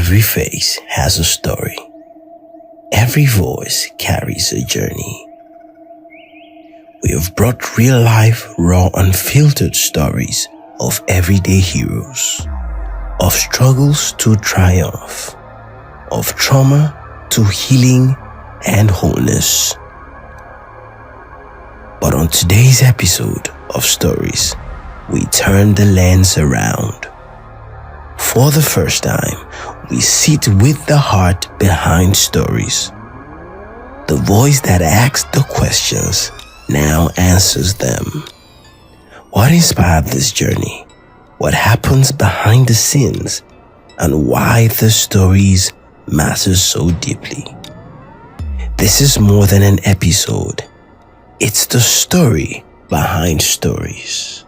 Every face has a story. Every voice carries a journey. We have brought real-life, raw, unfiltered stories of everyday heroes, of struggles to triumph, of trauma to healing and wholeness. But on today's episode of Stories, we turn the lens around. For the first time, we sit with the heart behind stories. The voice that asks the questions now answers them. What inspired this journey? What happens behind the scenes? And why the stories matter so deeply? This is more than an episode. It's the story behind stories.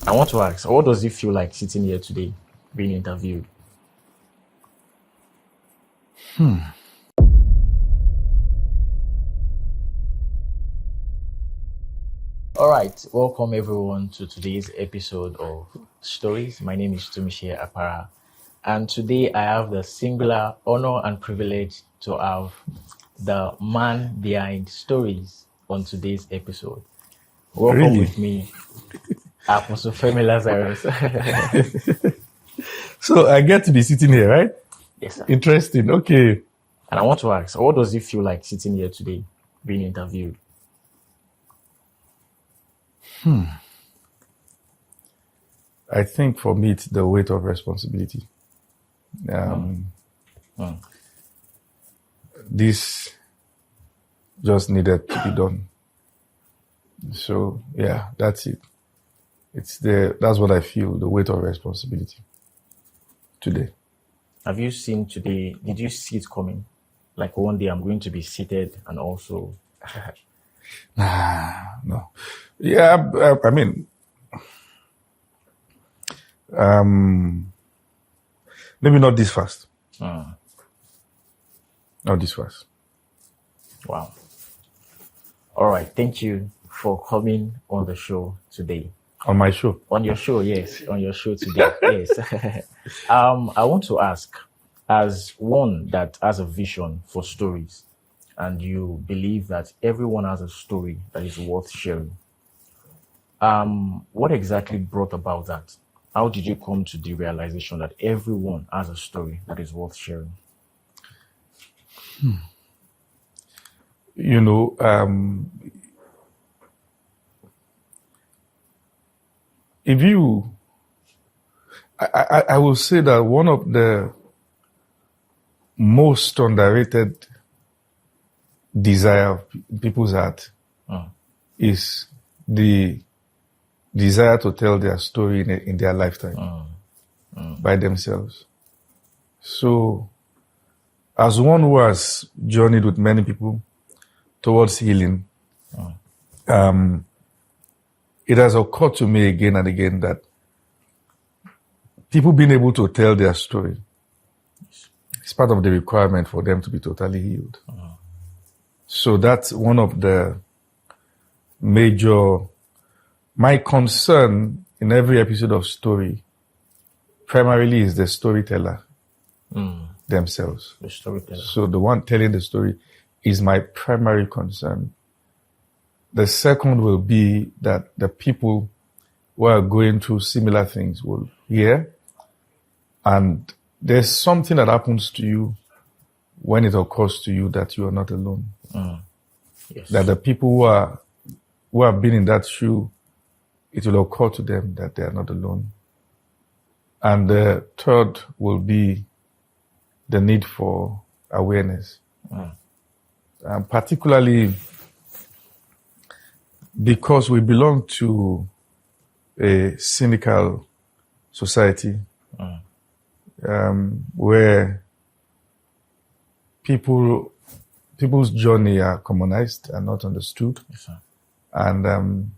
I want to ask, what does it feel like sitting here today being interviewed? All right, welcome everyone to today's episode of Stories. My name is Tumishe Apara, and today I have the singular honor and privilege to have the man behind stories on today's episode. Welcome Really? with me, Apostle Femi Lazarus. So I get to be sitting here, right? Yes, sir. Interesting. Okay. And I want to ask, what does it feel like sitting here today being interviewed? I think for me, it's the weight of responsibility. This just needed to be done. So yeah, that's it. That's what I feel, the weight of responsibility today. Have you seen today, did you see it coming? Like one day I'm going to be seated and also... No. Yeah, I mean, maybe not this fast. Not this fast. Wow. All right. Thank you for coming on the show today. On my show. On your show, yes. On your show today, yes. I want to ask, as one that has a vision for stories, and you believe that everyone has a story that is worth sharing, what exactly brought about that? How did you come to the realization that everyone has a story that is worth sharing? You know, if you, I will say that one of the most underrated desire of people's heart is the desire to tell their story in their lifetime by themselves. So, as one who has journeyed with many people towards healing, it has occurred to me again and again that people being able to tell their story is part of the requirement for them to be totally healed. So that's one of the my concern in every episode of Story primarily is the storyteller themselves. The storyteller. So the one telling the story is my primary concern. The second will be that the people who are going through similar things will hear, and there's something that happens to you when it occurs to you that you are not alone. Yes. That the people who have been in that shoe, it will occur to them that they are not alone. And the third will be the need for awareness. Particularly because we belong to a cynical society where people's journey are commonized and not understood. Yes, sir. And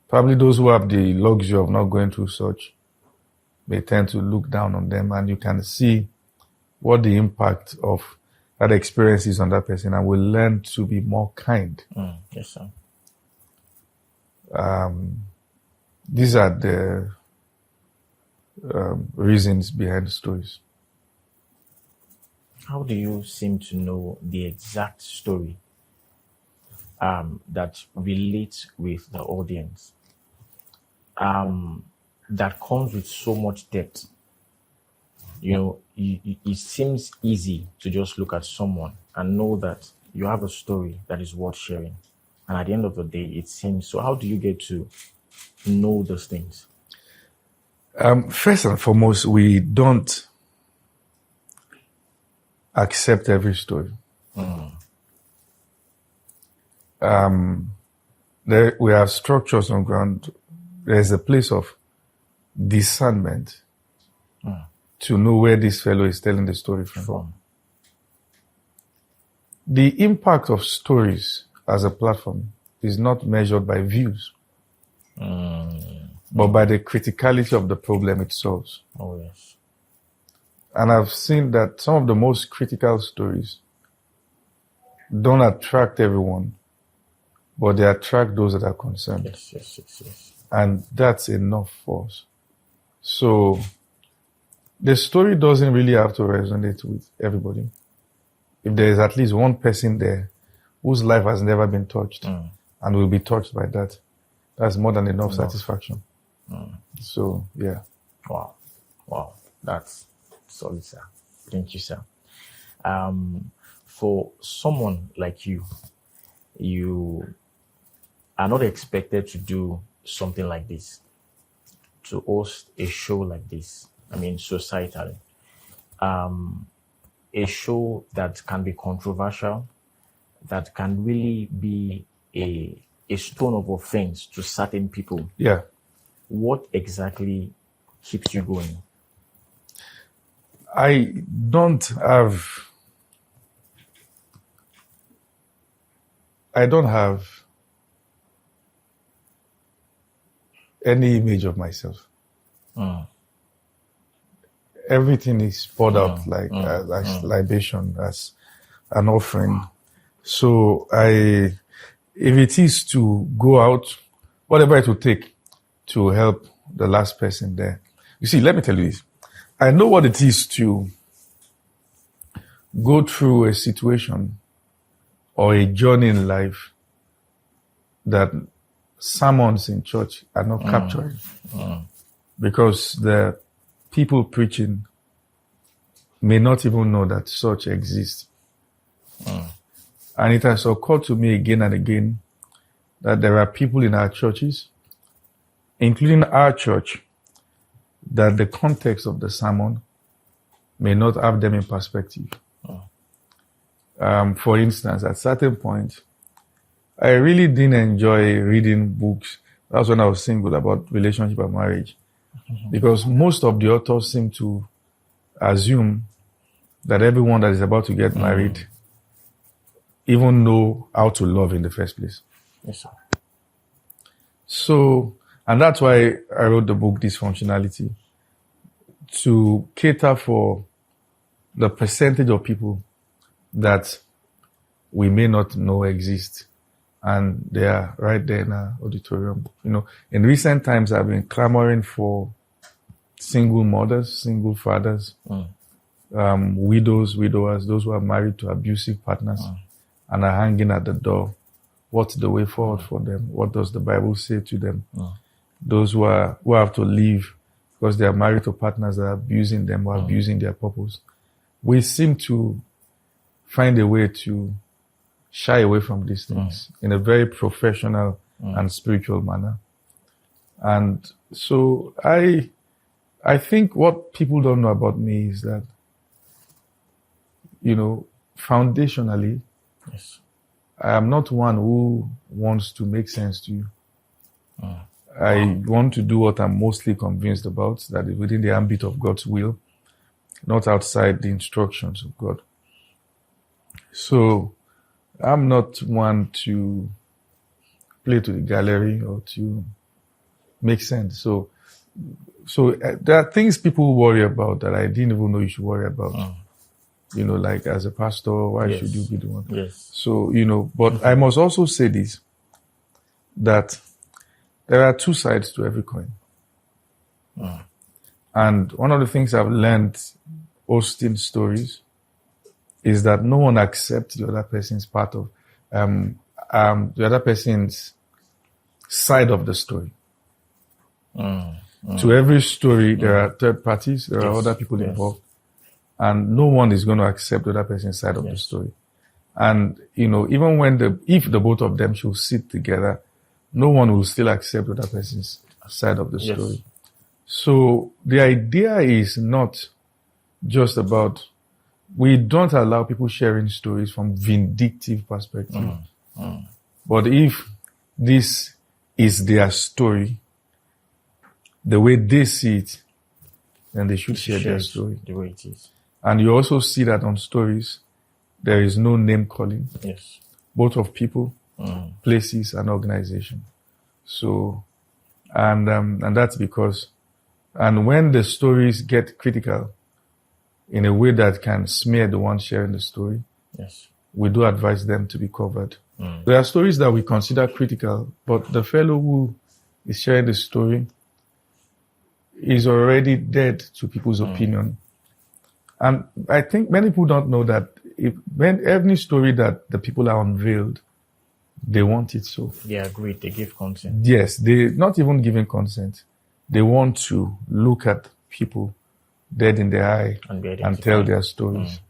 probably those who have the luxury of not going through such may tend to look down on them, and you can see what the impact of that experience is on that person, and will learn to be more kind. Yes, sir. These are the reasons behind the stories. how do you seem to know the exact story that relates with the audience, that comes with so much depth? It seems easy to just look at someone and know that you have a story that is worth sharing. And at the end of the day, it seems so. How do you get to know those things? First and foremost, we don't accept every story. We have structures on ground. There's a place of discernment to know where this fellow is telling the story from. The impact of stories as a platform is not measured by views, but by the criticality of the problem it solves. Oh, yes. And I've seen that some of the most critical stories don't attract everyone, but they attract those that are concerned. Yes. And that's enough for us. So the story doesn't really have to resonate with everybody. If there is at least one person there whose life has never been touched and will be touched by that, that's more than enough satisfaction. So, yeah. Wow. That's solid, sir. Thank you, sir. For someone like you are not expected to do something like this, to host a show like this. I mean, societally. A show that can be controversial, that can really be a stone of offense to certain people. Yeah. What exactly keeps you going? I don't have any image of myself. Everything is poured out as libation, as an offering. So if it is to go out, whatever it will take to help the last person there. You see, let me tell you this. I know what it is to go through a situation or a journey in life that sermons in church are not capturing. Because the people preaching may not even know that such exists. And it has occurred to me again and again that there are people in our churches, including our church, that the context of the sermon may not have them in perspective. For instance, at certain point, I really didn't enjoy reading books. That's when I was single, about relationship and marriage. Because most of the authors seem to assume that everyone that is about to get married even know how to love in the first place. Yes, sir. So, and that's why I wrote the book Dysfunctionality, to cater for the percentage of people that we may not know exist. And they are right there in our auditorium. In recent times, I've been clamoring for single mothers, single fathers, widows, widowers, those who are married to abusive partners and are hanging at the door. What's the way forward for them? What does the Bible say to them? Those who have to leave because they are married to partners that are abusing them or abusing their purpose. We seem to find a way to shy away from these things in a very professional and spiritual manner. And so I think what people don't know about me is that, foundationally, Yes. I am not one who wants to make sense to you. I want to do what I'm mostly convinced about, that is within the ambit of God's will, not outside the instructions of God. So I'm not one to play to the gallery or to make sense. So there are things people worry about that I didn't even know you should worry about. Like as a pastor, why should you be the one? Yes. So, but I must also say this, that there are two sides to every coin. And one of the things I've learned hosting stories is that no one accepts the other person's part of the other person's side of the story. To every story, there are third parties, there are other people involved, and no one is going to accept the other person's side of the story. And, even when if the both of them should sit together, no one will still accept the other person's side of the story. So the idea is not just about, we don't allow people sharing stories from vindictive perspective. But if this is their story, the way they see it, then they should share their story. The way it is. And you also see that on stories, there is no name calling. Yes. Both of people, places, and organization. So, and that's because, and when the stories get critical in a way that can smear the one sharing the story, we do advise them to be covered. There are stories that we consider critical, but the fellow who is sharing the story is already dead to people's opinion. And I think many people don't know that when every story that the people are unveiled, they want it so. They agree, they give consent. Yes, they not even giving consent. They want to look at people dead in the eye and tell their stories.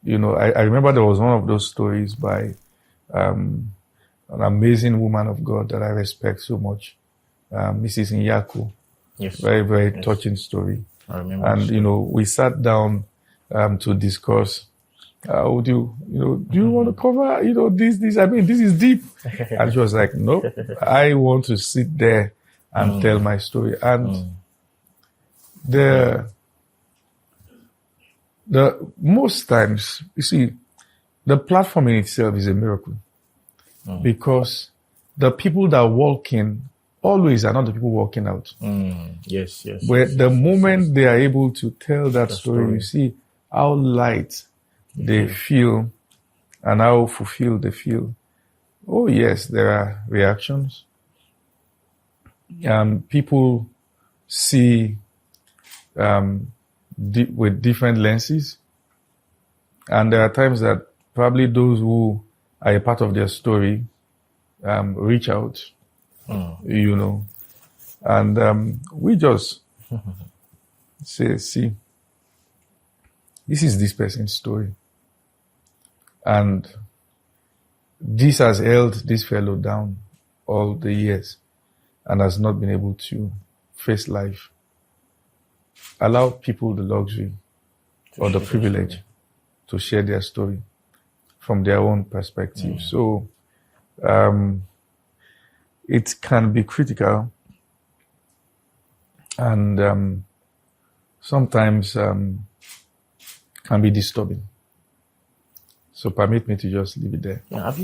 I remember there was one of those stories by an amazing woman of God that I respect so much, Mrs. Nyako. Yes. Very, very touching story. I remember. And, we sat down to discuss, do you want to cover, this, I mean, this is deep. And she was like, no, I want to sit there and tell my story. And the most times, you see, the platform in itself is a miracle because the people that walk in always are not the people walking out. Yes. Where the moment they are able to tell that story, you see how light they feel and how fulfilled they feel. Oh yes, there are reactions. People see with different lenses. And there are times that probably those who are a part of their story reach out, and we just say, see, this is this person's story. And this has held this fellow down all the years and has not been able to face life. Allow people the luxury or the privilege to share their story from their own perspective. So it can be critical and sometimes can be disturbing. So permit me to just leave it there. Yeah, have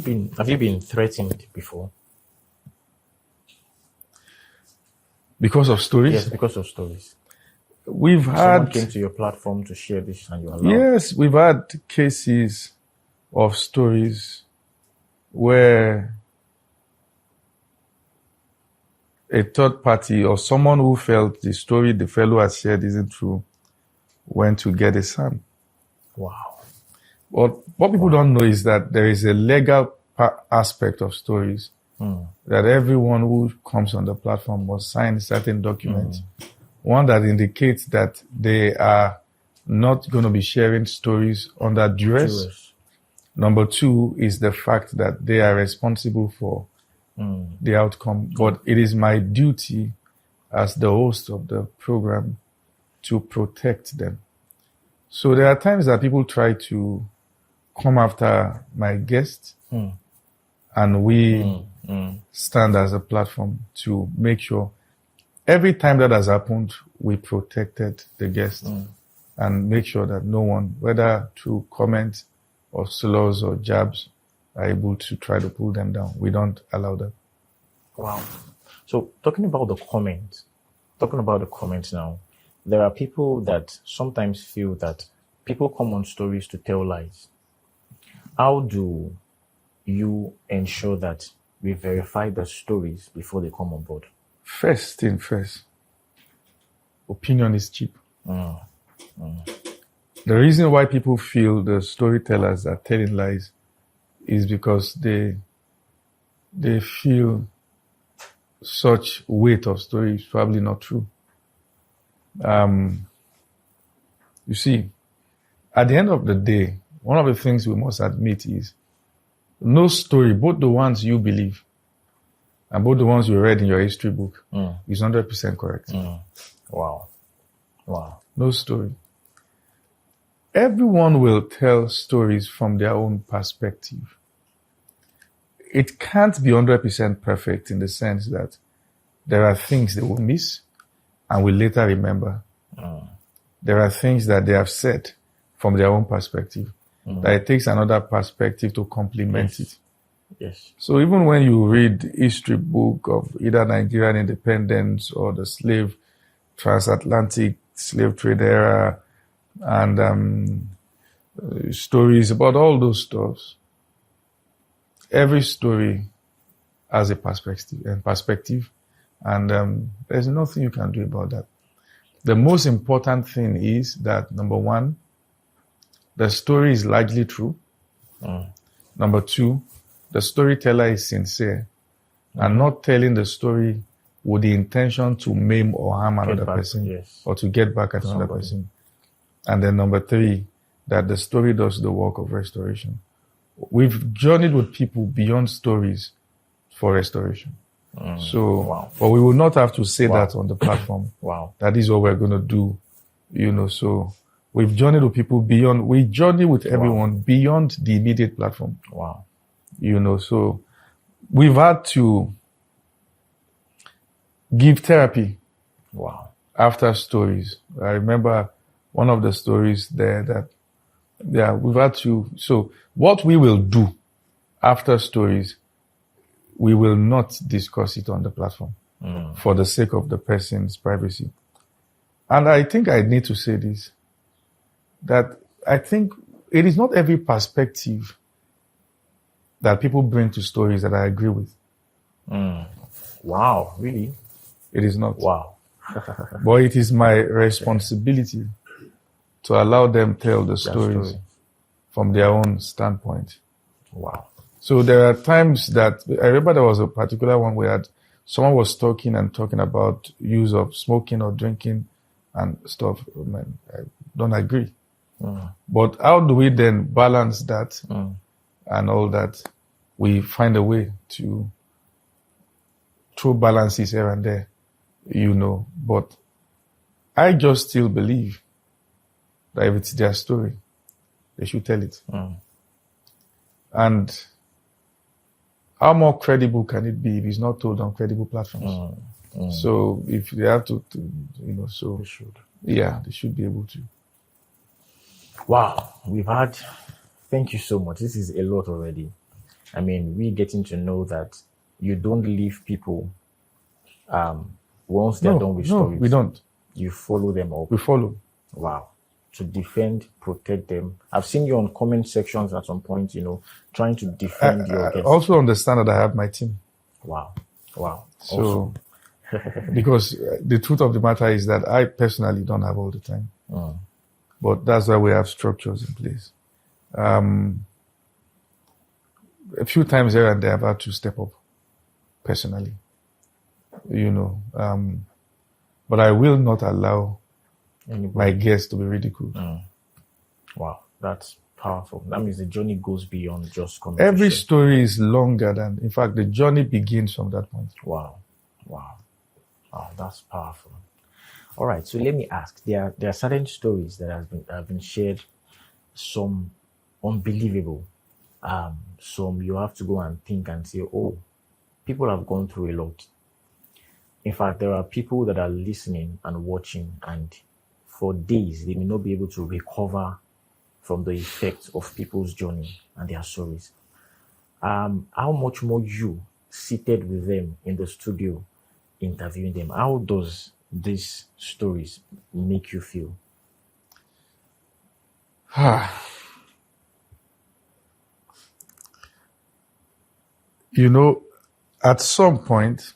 you been threatened before? Because of stories? Yes, because of stories. Someone came to your platform to share this and you allowed. Yes, we've had cases of stories where a third party or someone who felt the story the fellow has shared isn't true went to get a son. Wow. But what people don't know is that there is a legal aspect of stories that everyone who comes on the platform must sign certain documents. One that indicates that they are not going to be sharing stories under duress. Number two is the fact that they are responsible for the outcome. But it is my duty as the host of the program to protect them. So there are times that people try to come after my guests and we stand as a platform to make sure every time that has happened, we protected the guest and make sure that no one, whether through comments or slurs or jabs, are able to try to pull them down. We don't allow that. Wow. So talking about the comments now, there are people that sometimes feel that people come on stories to tell lies. How do you ensure that we verify the stories before they come on board? First thing first, opinion is cheap. The reason why people feel the storytellers are telling lies is because they feel such weight of story is probably not true. You see, at the end of the day, one of the things we must admit is no story, both the ones you believe and both the ones you read in your history book, is 100% correct. Wow. No story. Everyone will tell stories from their own perspective. It can't be 100% perfect in the sense that there are things they will miss and will later remember. There are things that they have said from their own perspective that it takes another perspective to complement it. Yes. So even when you read history book of either Nigerian independence or the transatlantic slave trade era and stories about all those stuffs, every story has a perspective, and there's nothing you can do about that. The most important thing is that, number one, the story is largely true. Number two, the storyteller is sincere and not telling the story with the intention to maim or harm another person or to get back at another person. And then number three, that the story does the work of restoration. We've journeyed with people beyond stories for restoration. But we will not have to say that on the platform. That is what we're going to do, so we've journeyed with people beyond, we journey with everyone beyond the immediate platform. So we've had to give therapy after stories. I remember one of the stories there that we've had to, so what we will do after stories, we will not discuss it on the platform for the sake of the person's privacy. And I think I need to say this, that I think it is not every perspective that people bring to stories that I agree with. Wow, really? It is not. Wow. But it is my responsibility to allow them tell the stories from their own standpoint. Wow. So there are times that, I remember there was a particular one where someone was talking about use of smoking or drinking and stuff. Man, I don't agree. But how do we then balance that and all that? We find a way to throw balances here and there, But I just still believe that if it's their story, they should tell it. And how more credible can it be if it's not told on credible platforms? So if they have to, so they should. Yeah, they should be able to. Wow, thank you so much. This is a lot already. I mean, we're getting to know that you don't leave people once they're done with stories. No, we don't. You follow them up. We follow. Wow. To defend, protect them. I've seen you on comment sections at some point, trying to defend your guests. I also understand that I have my team. Wow. So, because the truth of the matter is that I personally don't have all the time. But that's why we have structures in place. A few times here and there I've had to step up personally, but I will not allow my guests to be ridiculed. Wow, that's powerful. That means the journey goes beyond just conversation. Every story is longer than, in fact, the journey begins from that point. Wow, that's powerful. All right, so let me ask. There are certain stories that have been shared, some unbelievable, some you have to go and think and say, oh, people have gone through a lot. In fact, there are people that are listening and watching, and for days they may not be able to recover from the effects of people's journey and their stories. How much more you seated with them in the studio, interviewing them? How does these stories make you feel? At some point,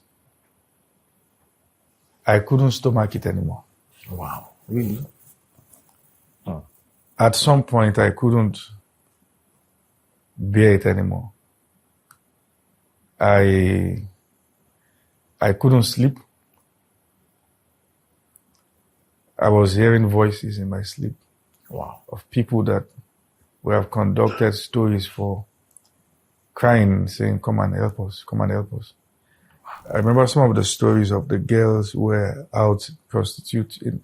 I couldn't stomach it anymore. Wow, really? at some point I couldn't bear it anymore. I couldn't sleep. I was hearing voices in my sleep. Wow. Of people that we have conducted stories for, crying, saying, come and help us, come and help us. I remember some of the stories of the girls who were out prostituting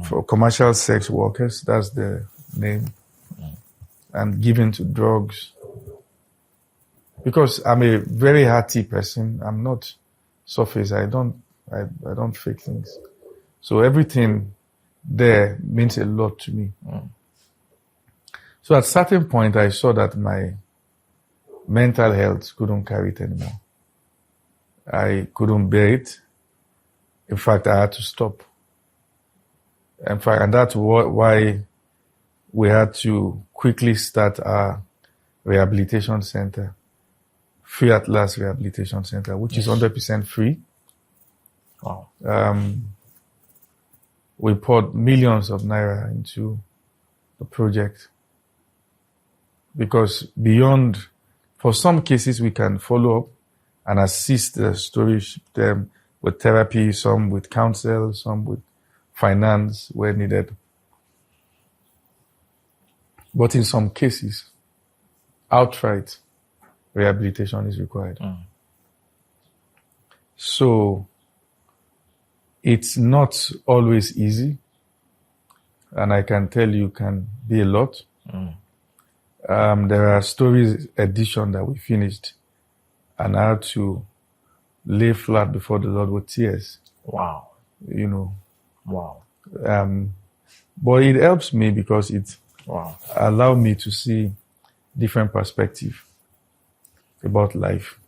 for commercial sex workers, that's the name, and given to drugs. Because I'm a very hearty person, I'm not surface, I don't fake things. So everything there means a lot to me. So at a certain point, I saw that my mental health couldn't carry it anymore. I couldn't bear it. In fact, I had to stop. In fact, and that's why we had to quickly start our rehabilitation center, Free at Last Rehabilitation Center, which is 100% free. Wow. We poured millions of naira into the project because for some cases we can follow up and assist the stories them with therapy, some with counsel, some with finance where needed. But in some cases, outright rehabilitation is required. So it's not always easy, and I can tell you can be a lot. There are stories edition that we finished, and I had to lay flat before the Lord with tears. Wow. You know. Wow. But it helps me because it Wow. allows me to see different perspective about life.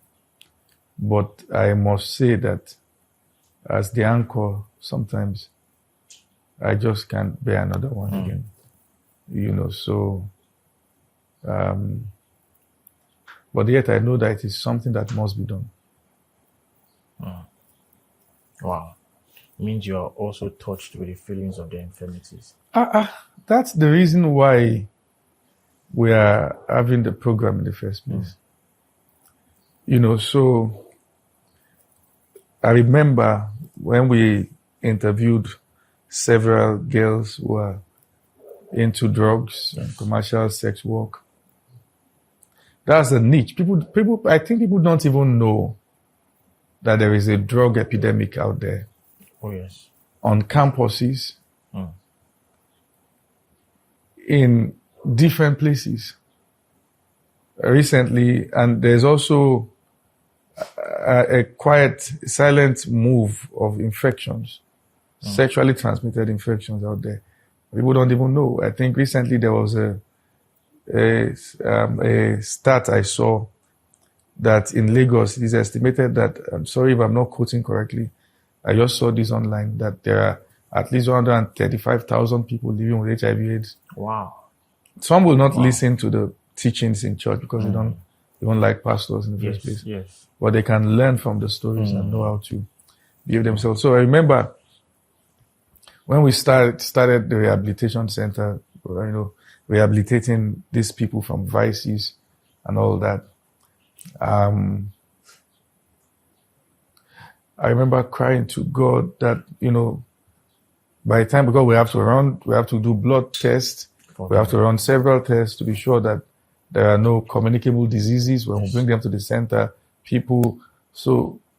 But I must say that as the anchor, sometimes I just can't bear another one again. You know, so but yet I know that it is something that must be done. Wow. It means you are also touched with the feelings of the infirmities. That's the reason why we are having the program in the first place. You know, so I remember when we interviewed several girls who are into drugs and commercial sex work. That's a niche. I think people don't even know that there is a drug epidemic out there. Oh, yes. On campuses, in different places. Recently, and there's also a quiet, silent move of infections, sexually transmitted infections out there. People don't even know. I think recently there was a stat I saw that in Lagos, it is estimated that, I'm sorry if I'm not quoting correctly, I just saw this online, that there are at least 135,000 people living with HIV/AIDS. Wow. Some will not listen to the teachings in church because they don't like pastors in the first place. Yes. But they can learn from the stories and know how to behave themselves. So I remember when we started the rehabilitation center, you know, rehabilitating these people from vices and all that. I remember crying to God that, you know, by the time, because we have to do blood tests, we have to run several tests to be sure that there are no communicable diseases when we bring them to the center.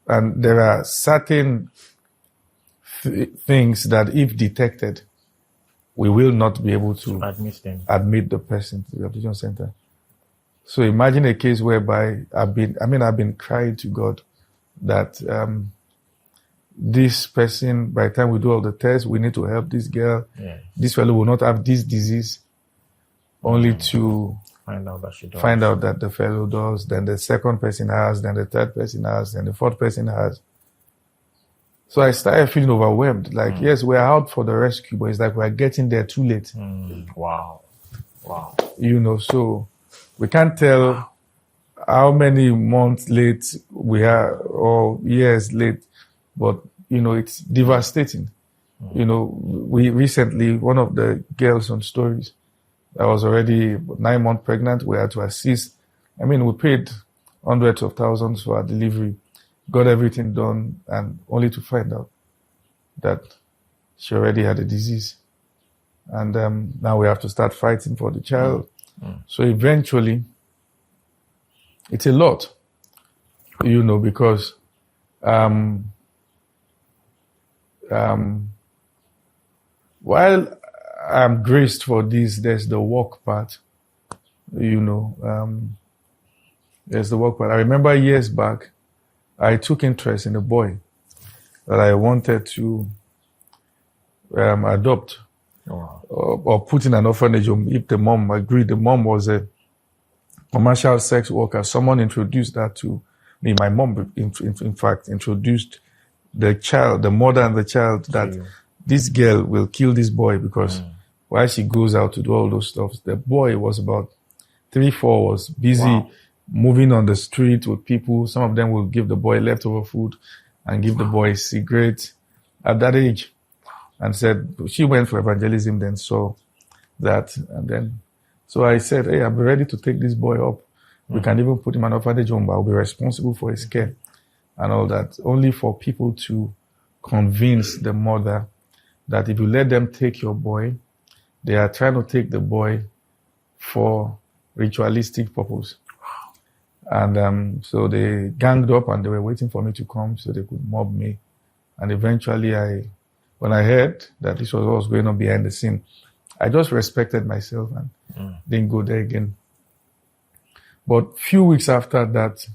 And there are certain things that if detected, we will not be able to admit the person to the rehabilitation center. So imagine a case whereby I've been crying to God that this person, by the time we do all the tests, we need to help this girl. Yes. This fellow will not have this disease, only to find out that she does. Find out that the fellow does, then the second person has, then the third person has, then the fourth person has. So I started feeling overwhelmed. Like, yes, we're out for the rescue, but it's like we're getting there too late. Wow. You know, so we can't tell how many months late we are or years late, but, you know, it's devastating. You know, we recently, one of the girls on stories, I was already 9 months pregnant. We had to assist. I mean, we paid hundreds of thousands for our delivery, got everything done, and only to find out that she already had a disease. And now we have to start fighting for the child. So eventually, it's a lot, because while I'm graced for this, there's the work part, there's the work part. I remember years back, I took interest in a boy that I wanted to adopt or put in an orphanage home if the mom agreed. The mom was a commercial sex worker. Someone introduced that to me. My mom, in fact, introduced the mother and the child, that this girl will kill this boy because while she goes out to do all those stuff, the boy was about 3-4, was busy moving on the street with people. Some of them will give the boy leftover food and give the boy cigarettes at that age. And said, she went for evangelism, then saw that. And then, so I said, hey, I'm ready to take this boy up. We can even put him in an orphanage home, but I'll be responsible for his care and all that. Only for people to convince the mother that if you let them take your boy, they are trying to take the boy for ritualistic purpose. And so they ganged up and they were waiting for me to come so they could mob me. And eventually when I heard that this was what was going on behind the scene, I just respected myself and didn't go there again. But few weeks after that,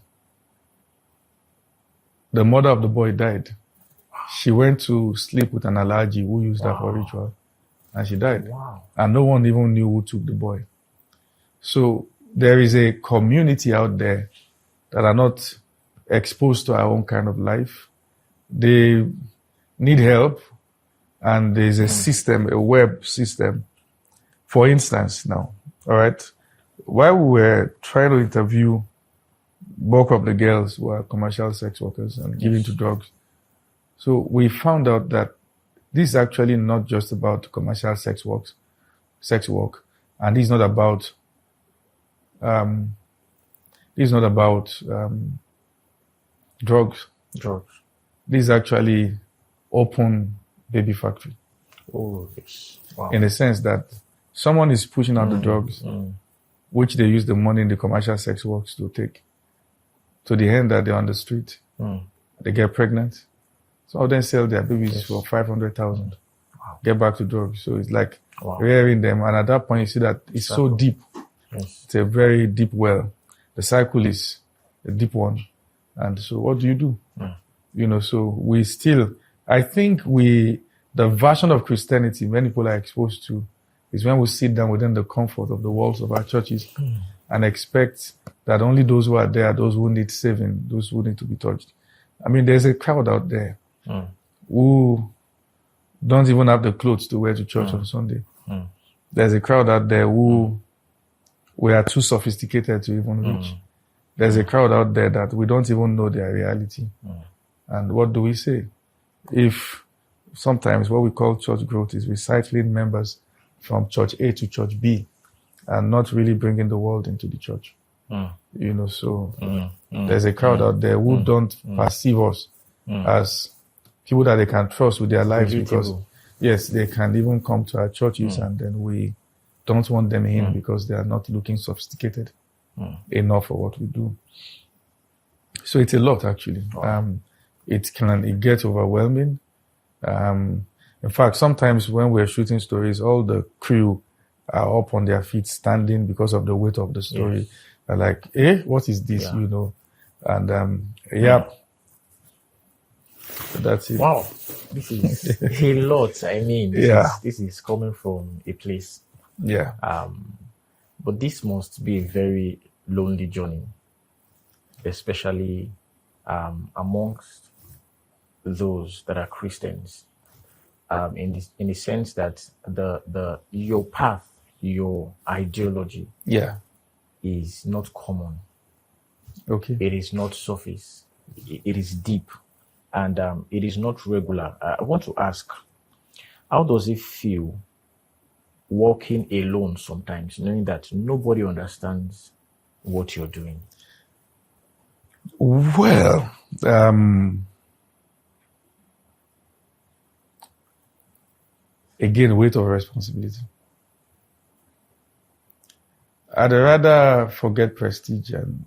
the mother of the boy died. She went to sleep with an allergy who used that for ritual, and she died. And no one even knew who took the boy. So there is a community out there that are not exposed to our own kind of life. They need help. And there's a system, a web system. For instance, now, all right, while we were trying to interview bulk of the girls who are commercial sex workers and given to drugs, so we found out that this is actually not just about commercial sex work, and this is not about drugs. This is actually open baby factory. Oh, yes. Wow. In the sense that someone is pushing out the drugs, which they use the money in the commercial sex works to take, to the end that they're on the street. They get pregnant. Some of them sell their babies for 500,000. Get back to drugs. So it's like rearing them. And at that point, you see that it's so deep. It's a very deep well. The cycle is a deep one. And so what do you do? So we still, I think the version of Christianity many people are exposed to is when we sit down within the comfort of the walls of our churches and expect that only those who are there are those who need saving, those who need to be touched. I mean, there's a crowd out there who don't even have the clothes to wear to church on Sunday. There's a crowd out there who we are too sophisticated to even reach. There's a crowd out there that we don't even know their reality. And what do we say? If sometimes what we call church growth is recycling members from church A to church B and not really bringing the world into the church. So there's a crowd out there who don't perceive us as people that they can trust with their lives because, yes, they can even come to our churches and then we don't want them in because they are not looking sophisticated enough for what we do. So it's a lot, actually. It gets overwhelming. In fact, sometimes when we're shooting stories, all the crew are up on their feet standing because of the weight of the story. They're like, what is this, And, that's it. Wow. This is a lot. I mean, this is coming from a place. Yeah. But this must be a very lonely journey, especially amongst those that are Christians, in the sense that your path, your ideology, is not common. Okay. It is not surface. It is deep, and it is not regular. I want to ask, how does it feel walking alone sometimes, knowing that nobody understands what you're doing? Well, again, weight of responsibility. I'd rather forget prestige and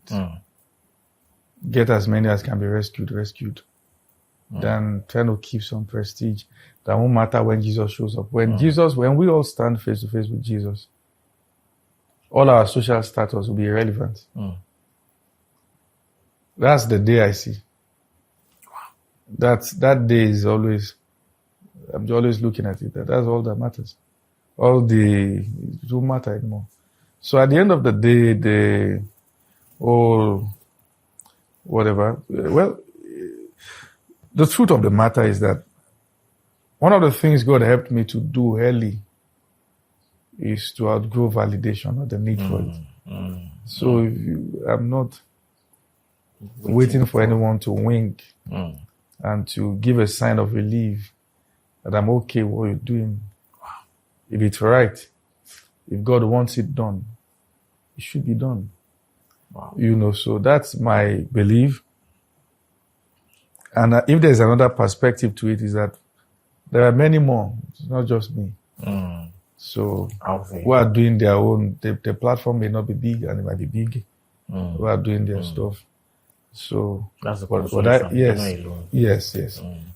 get as many as can be rescued, than trying to keep some prestige that won't matter when Jesus shows up. When we all stand face to face with Jesus, all our social status will be irrelevant. That's the day I see. That day is always, I'm always looking at it. That's all that matters. It don't matter anymore. So at the end of the day, the truth of the matter is that one of the things God helped me to do early is to outgrow validation or the need for it. So I'm not waiting for anyone to wink and to give a sign of relief that I'm okay with what you're doing. If it's right, if God wants it done, it should be done. Wow. So that's my belief. And if there's another perspective to it, is that there are many more. It's not just me. So who are doing their own, the platform may not be big and it might be big. Who are doing their stuff. So that's the consolation. Yes.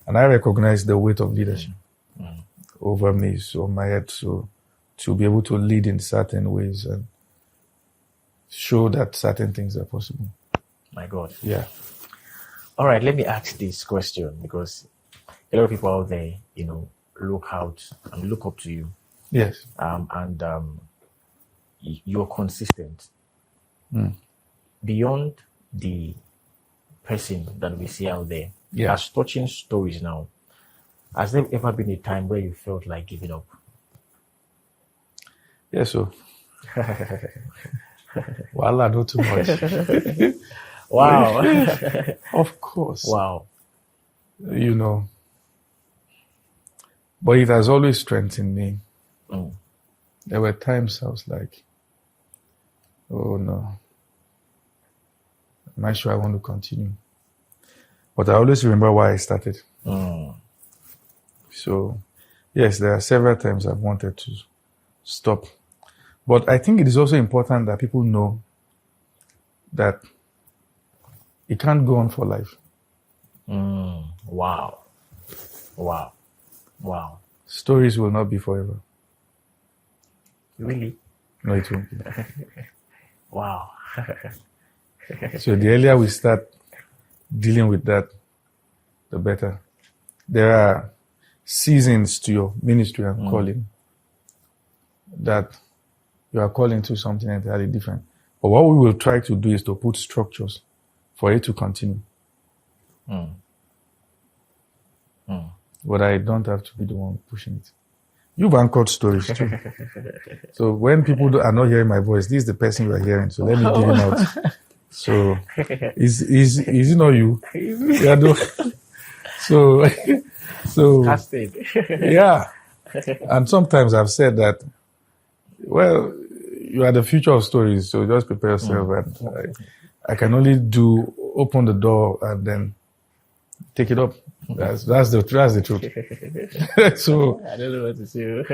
And I recognize the weight of leadership over me, so on my head, so to be able to lead in certain ways and show that certain things are possible. My God. Yeah. All right, let me ask this question, because a lot of people out there, look out and look up to you. Yes. And you're consistent. Beyond the person that we see out there, as touching stories now, has there ever been a time where you felt like giving up? Yes, so. Well, I know too much. Wow. Of course. Wow. But it has always strengthened me. There were times I was like, oh no, I'm not sure I want to continue. But I always remember why I started. So, yes, there are several times I've wanted to stop. But I think it is also important that people know that it can't go on for life. Wow. Stories will not be forever. Really? No, it won't be. Wow. So the earlier we start dealing with that, the better. There are seasons to your ministry and calling that you are calling to something entirely different. But what we will try to do is to put structures for it to continue. But I don't have to be the one pushing it. You've anchored stories too. So when people are not hearing my voice, this is the person you are hearing. So let me give him out. So is it not you? Yeah, no. So Casted. yeah. And sometimes I've said that, well, you are the future of stories, so just prepare yourself. And I can only open the door and then take it up. That's the truth. So I don't know what to say.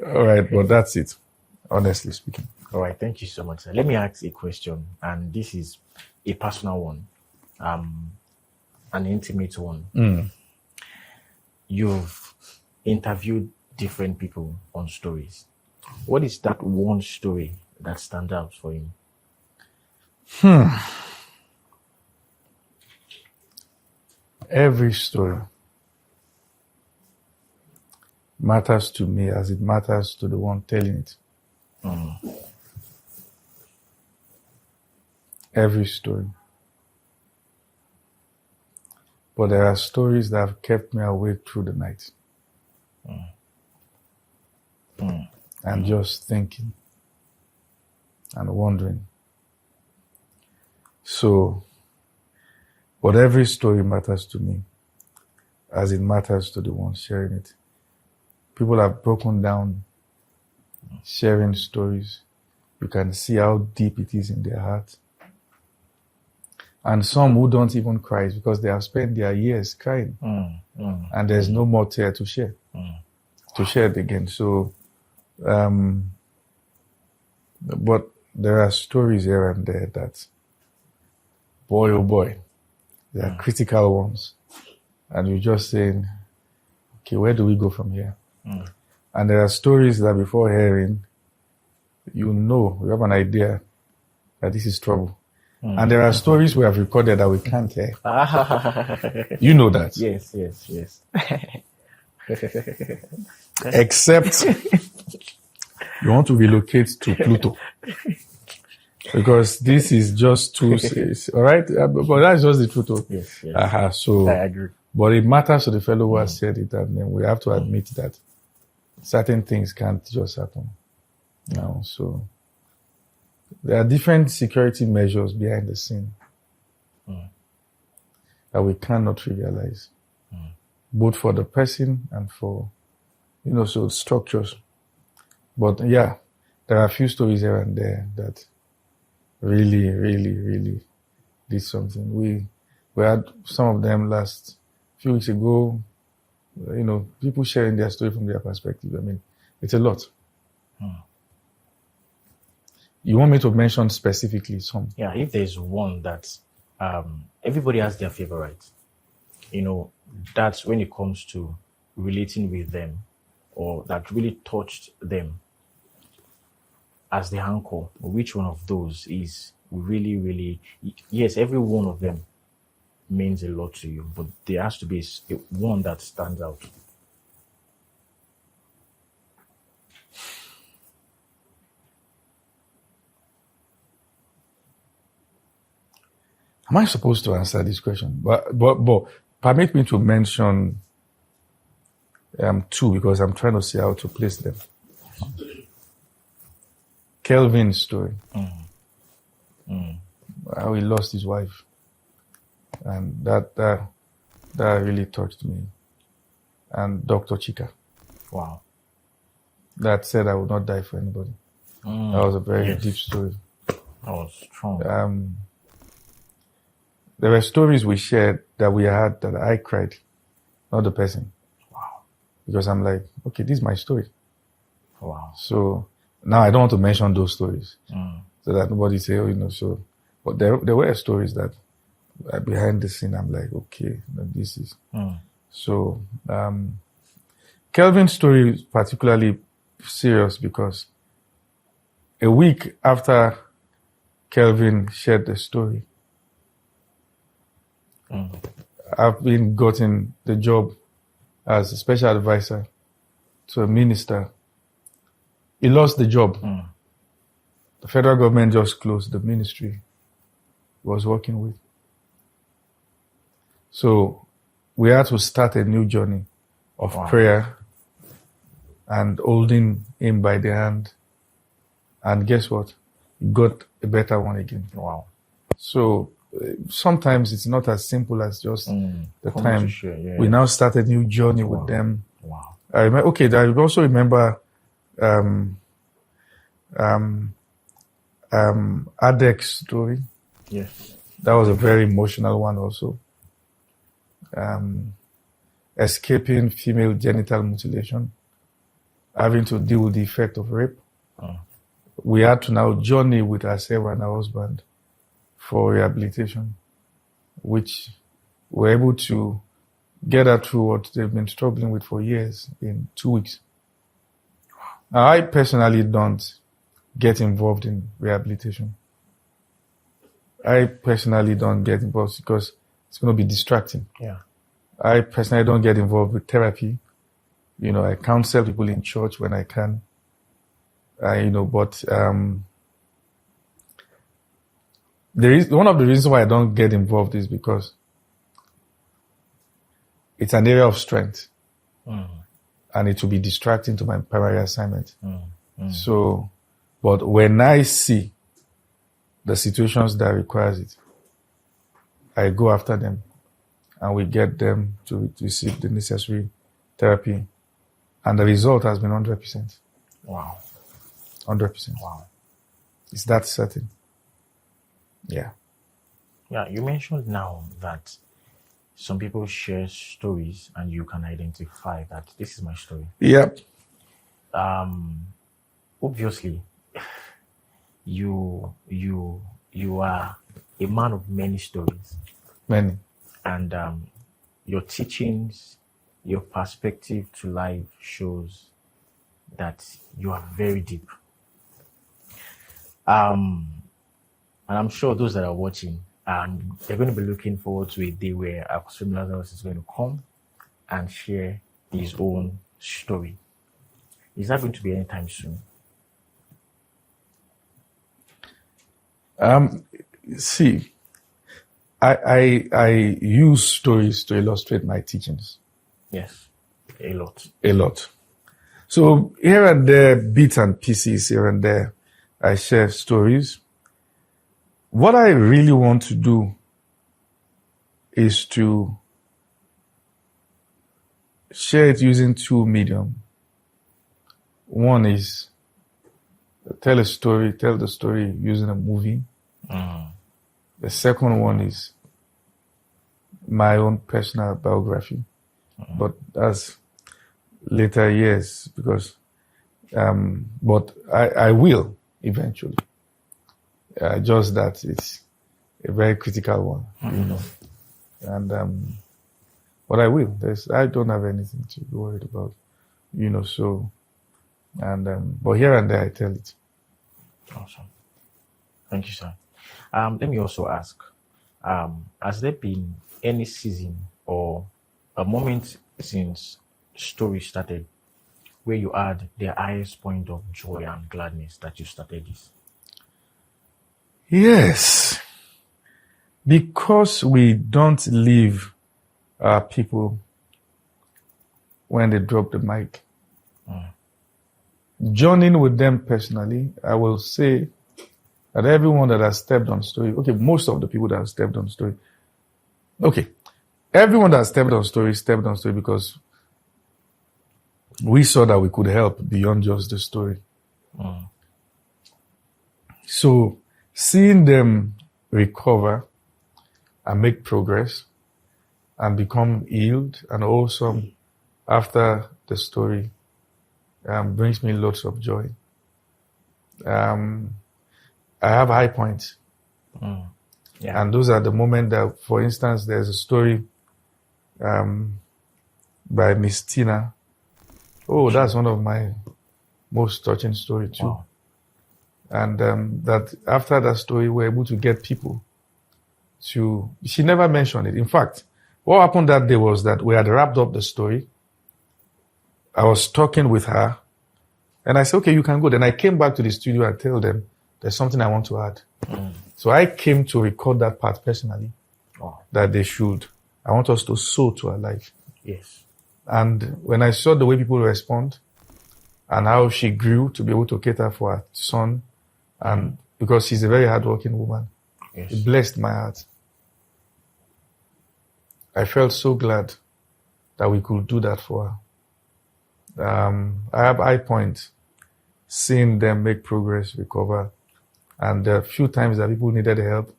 all right, but that's it, honestly speaking. All right, thank you so much, sir. Let me ask a question, and this is a personal one, an intimate one. You've interviewed different people on stories. What is that one story that stands out for you? Every story matters to me as it matters to the one telling it. Every story. But there are stories that have kept me awake through the night. And just thinking and wondering. So, but every story matters to me as it matters to the one sharing it. People have broken down sharing stories. You can see how deep it is in their heart. And some who don't even cry is because they have spent their years crying. And there's no more tear to share. To share it again. So, but there are stories here and there that, boy, oh boy, they are critical ones. And you're just saying, okay, where do we go from here? And there are stories that before hearing, you have an idea that this is trouble. And there are stories we have recorded that we can't hear. You know that. Yes. Except you want to relocate to Pluto. Because this is just too serious. All right? But that's just the truth. Yes. So, I agree. But it matters to the fellow who has said it, and then we have to admit that certain things can't just happen. Now, so there are different security measures behind the scene that we cannot trivialize, both for the person and for, so structures. But yeah, there are a few stories here and there that really, really, really did something. We had some of them last few weeks ago, people sharing their story from their perspective. I mean, it's a lot. You want me to mention specifically some? Yeah, if there's one that everybody has their favorite, that's when it comes to relating with them, or that really touched them as the anchor. Which one of those is really, really, yes, every one of them means a lot to you, but there has to be one that stands out. Am I supposed to answer this question? But permit me to mention two, because I'm trying to see how to place them. Kelvin's story. How he lost his wife. And that really touched me. And Dr. Chika. Wow. That said I would not die for anybody. That was a very deep story. That was strong. There were stories we shared that we had that I cried, not the person. Wow. Because I'm like, okay, this is my story. Wow. So now I don't want to mention those stories so that nobody say, so. But there were stories that behind the scene, I'm like, okay, this is. So Kelvin's story is particularly serious because a week after Kelvin shared the story, I've been gotten the job as a special advisor to a minister. He lost the job. The federal government just closed the ministry he was working with. So we had to start a new journey of prayer and holding him by the hand. And guess what? He got a better one again. Wow. So sometimes it's not as simple as just the time. We now start a new journey with them. Wow. I remember, I also remember Adek's story. Yes. That was a very emotional one also. Escaping female genital mutilation, having to deal with the effect of rape. We had to now journey with ourselves and our husband for rehabilitation, which we're able to get her through what they've been struggling with for years in 2 weeks. Now, I personally don't get involved in rehabilitation. I personally don't get involved because it's going to be distracting. Yeah. I personally don't get involved with therapy. I counsel people in church when I can. But there is one of the reasons why I don't get involved is because it's an area of strength, and it will be distracting to my primary assignment. So, but when I see the situations that requires it, I go after them, and we get them to receive the necessary therapy, and the result has been 100%. Wow. 100%. Wow. It's that certain. Yeah. Yeah, you mentioned now that some people share stories and you can identify that this is my story. Yep. Obviously, you are a man of many stories, Many. and your teachings, your perspective to life shows that you are very deep. And I'm sure those that are watching, they're going to be looking forward to a day where Femi Lazarus is going to come and share his own story. Is that going to be anytime soon? See, I use stories to illustrate my teachings Yes, a lot. a lot. So here and there, bits and pieces here and there, I share stories. What I really want to do is to share it using two medium. One is tell the story using a movie. The second one is my own personal biography. But that's later years because, but I will eventually. Just that it's a very critical one, you know. And, but I will. I don't have anything to be worried about, you know, so, and, but here and there I tell it. Awesome. Thank you, sir. Let me also ask, has there been any season or a moment since story started where you had the highest point of joy and gladness that you started this? Yes. Because we don't leave our people when they drop the mic. Joining with them personally, I will say that everyone that has stepped on story, okay, most of the people that have stepped on story, okay, everyone that stepped on story because we saw that we could help beyond just the story. So seeing them recover and make progress and become healed and awesome after the story brings me lots of joy. I have high points. Yeah. And those are the moments that, for instance, there's a story by Miss Tina. Oh, that's one of my most touching story too. Wow. And that after that story, we're able to get people to, she never mentioned it. In fact, what happened that day was that we had wrapped up the story. I was talking with her and I said, okay, you can go. Then I came back to the studio and tell them there's something I want to add. So I came to record that part personally. Wow. That they should. I want us to sow to her life. Yes. And when I saw the way people respond and how she grew to be able to cater for her son, and because she's a very hardworking woman, Yes. it blessed my heart. I felt so glad that we could do that for her. I have high points, seeing them make progress, recover, and there are a few times that people needed help,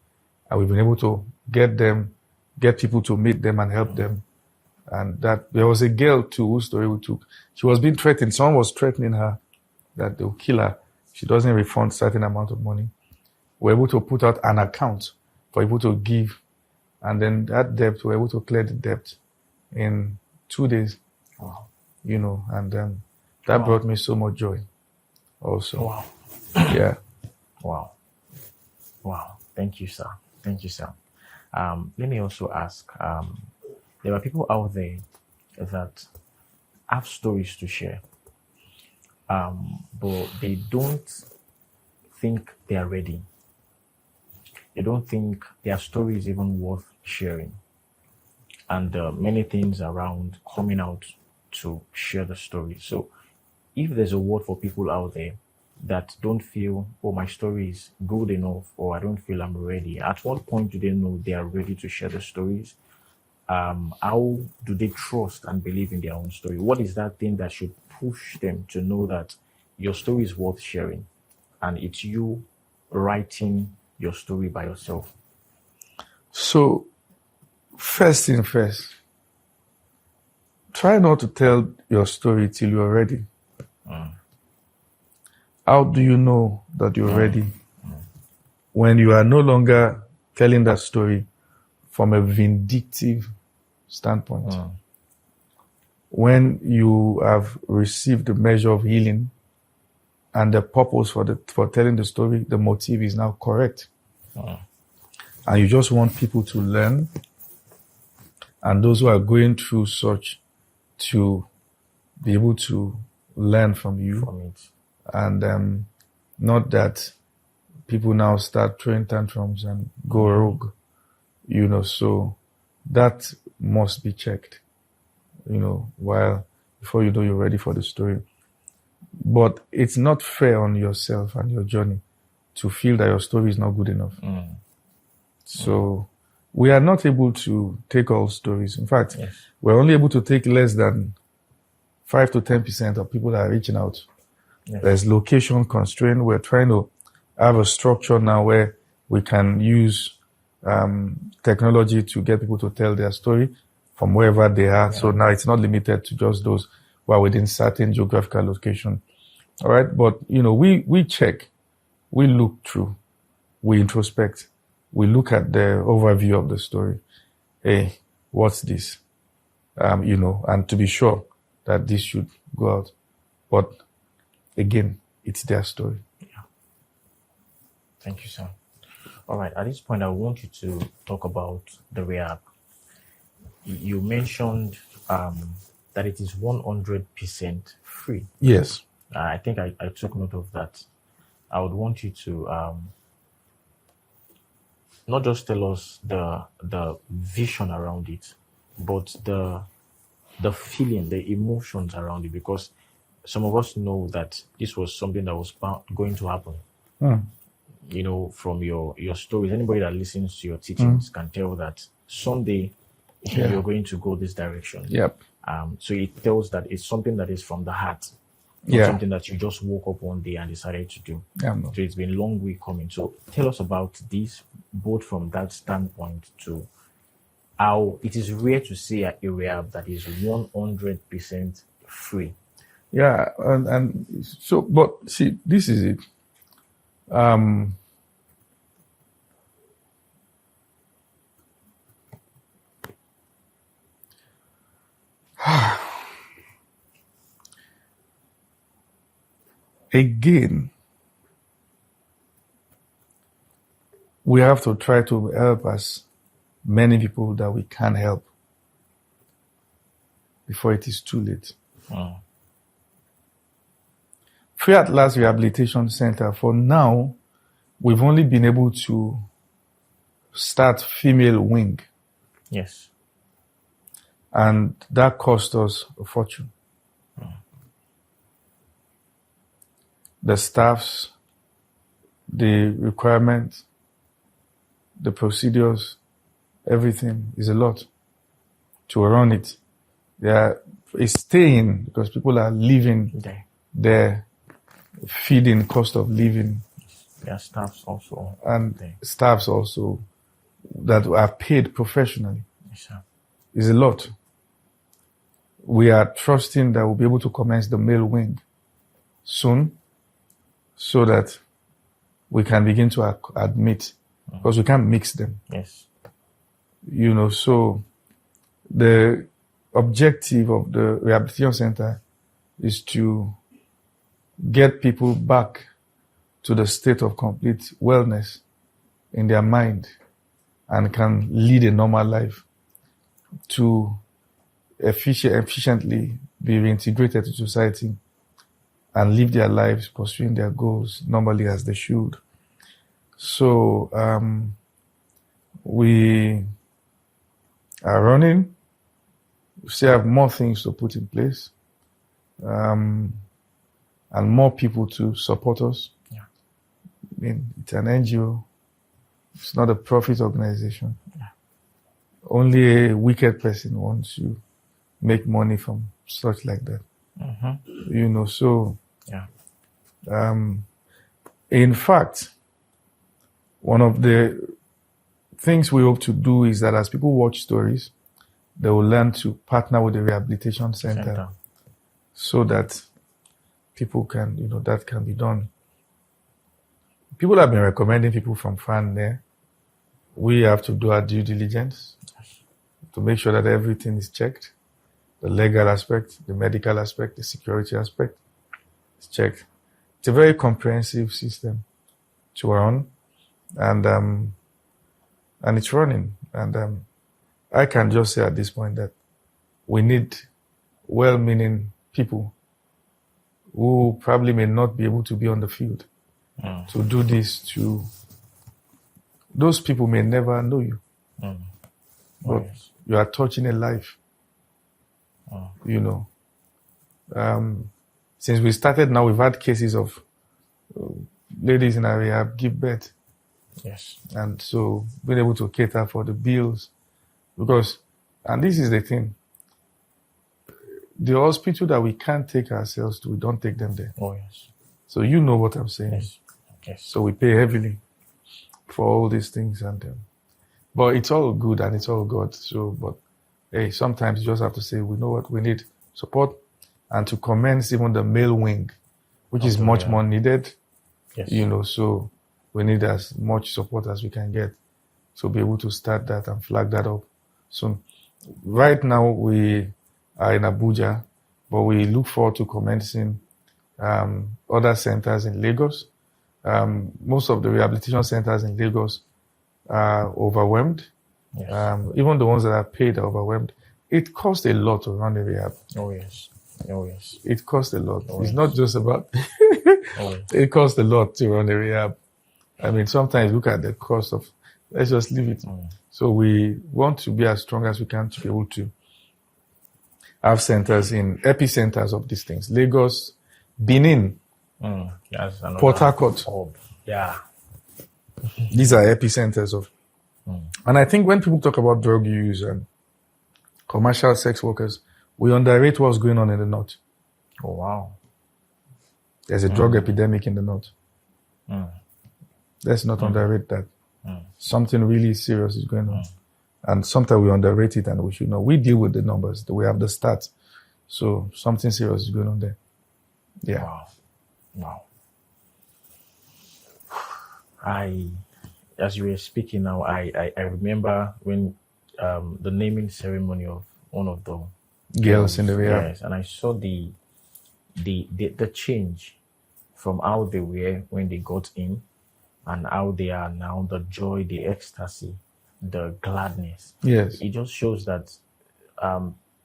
and we've been able to get people to meet them and help them. And that there was a girl too whose story we took. She was being threatened. Someone was threatening her that they'll kill her. She doesn't refund certain amount of money. We're able to put out an account for people to give. And then that debt, we're able to clear the debt in 2 days. Wow. You know, and that brought me so much joy also. Wow. Yeah. Wow. Wow. Thank you, sir. Thank you, sir. Let me also ask, there are people out there that have stories to share, but they don't think they are ready. They don't think their story is even worth sharing. And many things around coming out to share the story. So if there's a word for people out there that don't feel, oh, my story is good enough, or I don't feel I'm ready, at what point do they know they are ready to share the stories? How do they trust and believe in their own story? What is that thing that should push them to know that your story is worth sharing? and it's you writing your story by yourself? So, first thing first, try not to tell your story till you're ready. How do you know that you're ready? When you are no longer telling that story from a vindictive standpoint. When you have received the measure of healing and the purpose for telling the story, the motive is now correct. And you just want people to learn, and those who are going through such to be able to learn from you. From it. And not that people now start throwing tantrums and go rogue, so that must be checked, before you know you're ready for the story. But it's not fair on yourself and your journey to feel that your story is not good enough. So we are not able to take all stories. In fact, we're only able to take less than 5 to 10% of people that are reaching out. There's location constraint. We're trying to have a structure now where we can use technology to get people to tell their story from wherever they are. So now it's not limited to just those who are within certain geographical location. All right. But, we check, we look through, we introspect, we look at the overview of the story. Hey, what's this? And to be sure that this should go out. But again, it's their story. Yeah. Thank you, sir. All right. At this point, I want you to talk about the rehab. You mentioned that it is 100% free. Yes. I think I took note of that. I would want you to not just tell us the vision around it, but the feeling, the emotions around it, because some of us know that this was something that was going to happen. From your stories, anybody that listens to your teachings can tell that someday you're going to go this direction. Yep. So it tells that it's something that is from the heart, not something that you just woke up one day and decided to do. So it's been a long way coming. So tell us about this, both from that standpoint to how it is rare to see a rehab that is 100% free. Yeah, and so, but see, this is it. Again, we have to try to help as many people that we can help before it is too late. Free at Last Rehabilitation Center, for now, we've only been able to start female wing. Yes. And that cost us a fortune. The staffs, the requirements, the procedures, everything is a lot to run it. It's staying because people are living there, feeding cost of living. There are staffs also. And staffs also that are paid professionally. Yes, sir. Is a lot. We are trusting that we'll be able to commence the male wing soon so that we can begin to admit, because we can't mix them. Yes. So the objective of the rehabilitation center is to get people back to the state of complete wellness in their mind and can lead a normal life, to efficiently be reintegrated to society and live their lives pursuing their goals normally as they should. So we are running. We still have more things to put in place, and more people to support us. Yeah. I mean, it's an NGO. It's not a profit organization. Yeah. Only a wicked person wants to make money from such like that. So yeah. In fact, one of the things we hope to do is that as people watch stories, they will learn to partner with the rehabilitation center so that people can, that can be done. People have been recommending people from far and near. We have to do our due diligence to make sure that everything is checked. The legal aspect, the medical aspect, the security aspect is checked. It's a very comprehensive system to run, and it's running. And I can just say at this point that we need well-meaning people who probably may not be able to be on the field to do this. Those people may never know you, but you are touching a life. Since we started now, we've had cases of ladies in our rehab give birth. Yes. And so being able to cater for the bills, and this is the thing, the hospital that we can't take ourselves to, we don't take them there. Oh, yes. So you know what I'm saying. Yes. Yes. So we pay heavily for all these things, but it's all good and it's all God. So, but hey, sometimes you just have to say, we know what we need, support, and to commence even the male wing, which is much more needed. Yes. So we need as much support as we can get to be able to start that and flag that up soon. Right now we are in Abuja, but we look forward to commencing other centers in Lagos. Most of the rehabilitation centers in Lagos are overwhelmed. Yes. Even the ones that are paid are overwhelmed. It costs a lot to run a rehab. Oh, yes. Oh, yes. It costs a lot. Oh, it's yes. not just about... yes. It costs a lot to run a rehab. I mean, sometimes look at the cost of... Let's just leave it. So we want to be as strong as we can to be able to have centers in epicenters of these things. Lagos, Benin, Yes, Port Harcourt. Yeah. These are epicenters of... And I think when people talk about drug use and commercial sex workers, we underrate what's going on in the north. Oh, wow. There's a drug epidemic in the north. Let's not underrate that. Something really serious is going on. And sometimes we underrate it and we should know. We deal with the numbers. We have the stats. So something serious is going on there. Yeah. Wow. As you were speaking now, I remember when the naming ceremony of one of the girls in the rehab. Yes, and I saw the change from how they were when they got in and how they are now, the joy, the ecstasy, the gladness. Yes. It just shows that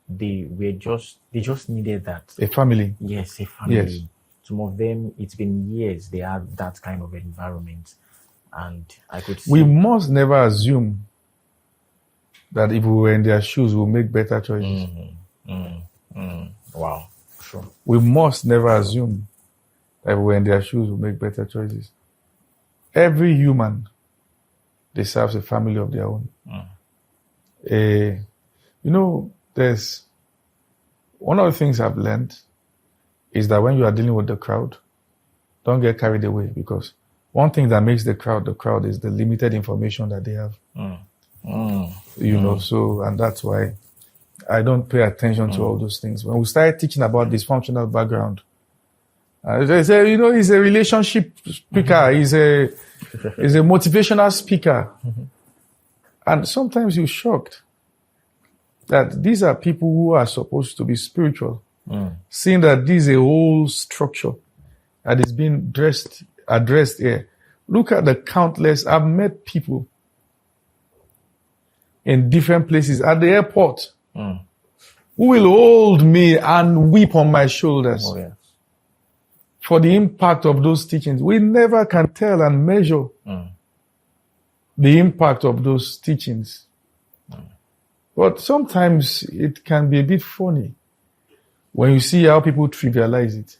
they just needed that. A family. Yes, a family. Yes. Some of them, it's been years they had that kind of environment. And I could see... We must never assume that if we were in their shoes, we'll make better choices. Wow. True. We must never assume that if we were in their shoes, we'll make better choices. Every human deserves a family of their own. There's one of the things I've learned is that when you are dealing with the crowd, don't get carried away, because one thing that makes the crowd is the limited information that they have. So, and that's why I don't pay attention to all those things. When we started teaching about dysfunctional background, they say, he's a relationship speaker, he's a motivational speaker. And sometimes you're shocked that these are people who are supposed to be spiritual, seeing that this is a whole structure that is being addressed here. Look at the countless, I've met people in different places at the airport who will hold me and weep on my shoulders for the impact of those teachings. We never can tell and measure the impact of those teachings. But sometimes it can be a bit funny when you see how people trivialize it.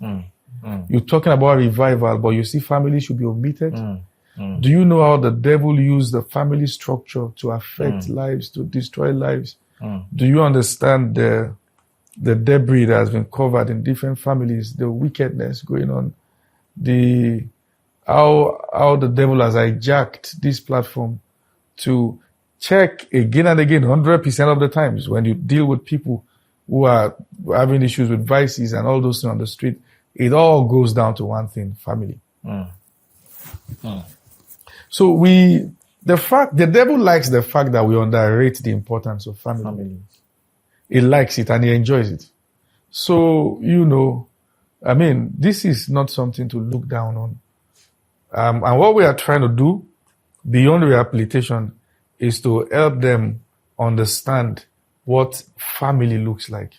You're talking about revival, but you see family should be omitted. Do you know how the devil used the family structure to affect lives, to destroy lives? Do you understand the debris that has been covered in different families, the wickedness going on, the how the devil has hijacked this platform to check again and again, 100% of the times when you deal with people who are having issues with vices and all those things on the street, it all goes down to one thing: family. So the devil likes the fact that we underrate the importance of family. He likes it and he enjoys it. So, this is not something to look down on. And what we are trying to do beyond rehabilitation is to help them understand what family looks like.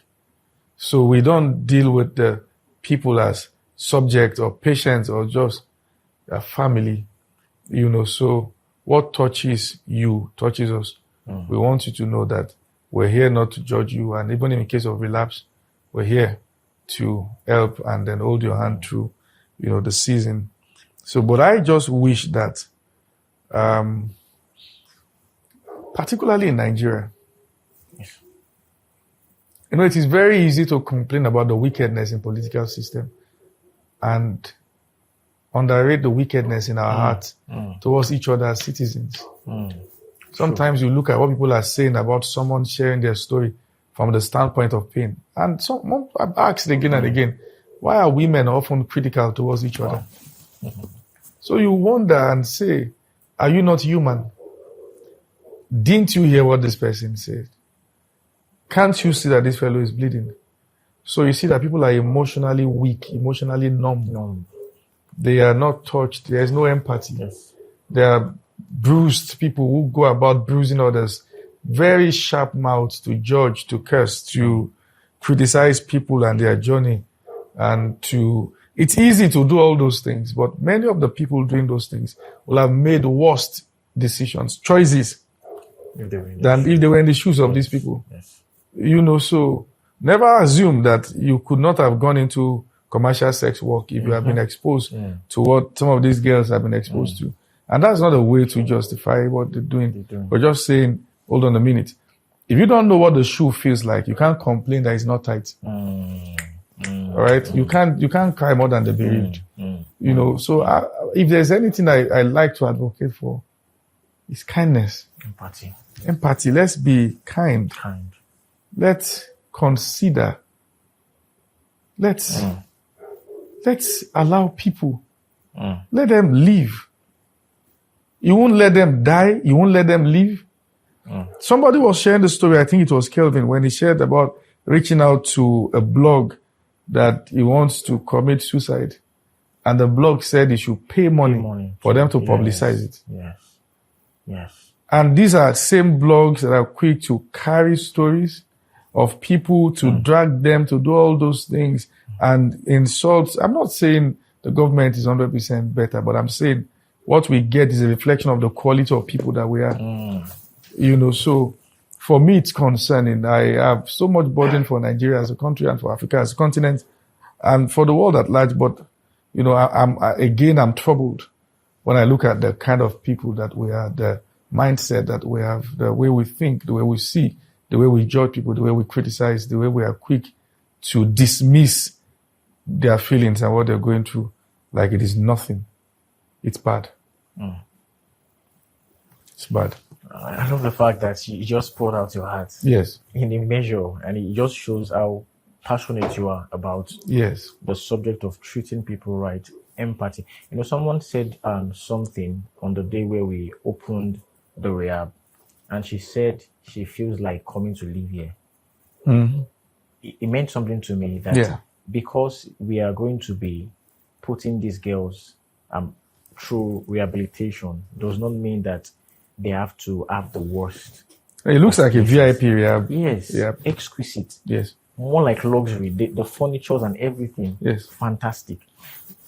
So we don't deal with the people as subjects or patients or just a family, so what touches you touches us. We want you to know that we're here not to judge you, and even in case of relapse, we're here to help and then hold your hand through, the season. So, but I just wish that, particularly in Nigeria, it is very easy to complain about the wickedness in political system and underrate the wickedness in our hearts towards each other as citizens. Sometimes you look at what people are saying about someone sharing their story from the standpoint of pain. And someone I've asked again and again, why are women often critical towards each other? So you wonder and say, are you not human? Didn't you hear what this person said? Can't you see that this fellow is bleeding? So you see that people are emotionally weak, emotionally numb. They are not touched. There is no empathy. Yes. They are bruised people who go about bruising others. Very sharp mouths to judge, to curse, to criticize people and their journey. And it's easy to do all those things, but many of the people doing those things will have made worse decisions, choices, than if they were in the shoes of these people. Yes. So never assume that you could not have gone into commercial sex work if you have been exposed to what some of these girls have been exposed to. And that's not a way to justify what they're doing. We're just saying, hold on a minute. If you don't know what the shoe feels like, you can't complain that it's not tight. All right? You can't cry more than the bereaved. So if there's anything I like to advocate for, it's kindness. Empathy. Let's be kind. Let's consider. Let's allow people. Let them live. You won't let them die. You won't let them live. Somebody was sharing the story, I think it was Kelvin, when he shared about reaching out to a blog that he wants to commit suicide. And the blog said he should pay money for them to publicize it. Yes. And these are same blogs that are quick to carry stories of people, to drag them, to do all those things and insult. I'm not saying the government is 100% better, but I'm saying what we get is a reflection of the quality of people that we are. So for me, it's concerning. I have so much burden for Nigeria as a country and for Africa as a continent and for the world at large. But, I'm troubled when I look at the kind of people that we are, the mindset that we have, the way we think, the way we see, the way we judge people, the way we criticize, the way we are quick to dismiss their feelings and what they're going through like it is nothing. It's bad. It's bad. I love the fact that you just poured out your heart. Yes. In a measure, and it just shows how passionate you are about the subject of treating people right. Empathy. Someone said something on the day where we opened the rehab, and she said she feels like coming to live here. It meant something to me that because we are going to be putting these girls through rehabilitation does not mean that they have to have the worst. It looks like a VIP rehab. Yes. Exquisite. Yes. More like luxury. The furnitures and everything. Yes. Fantastic.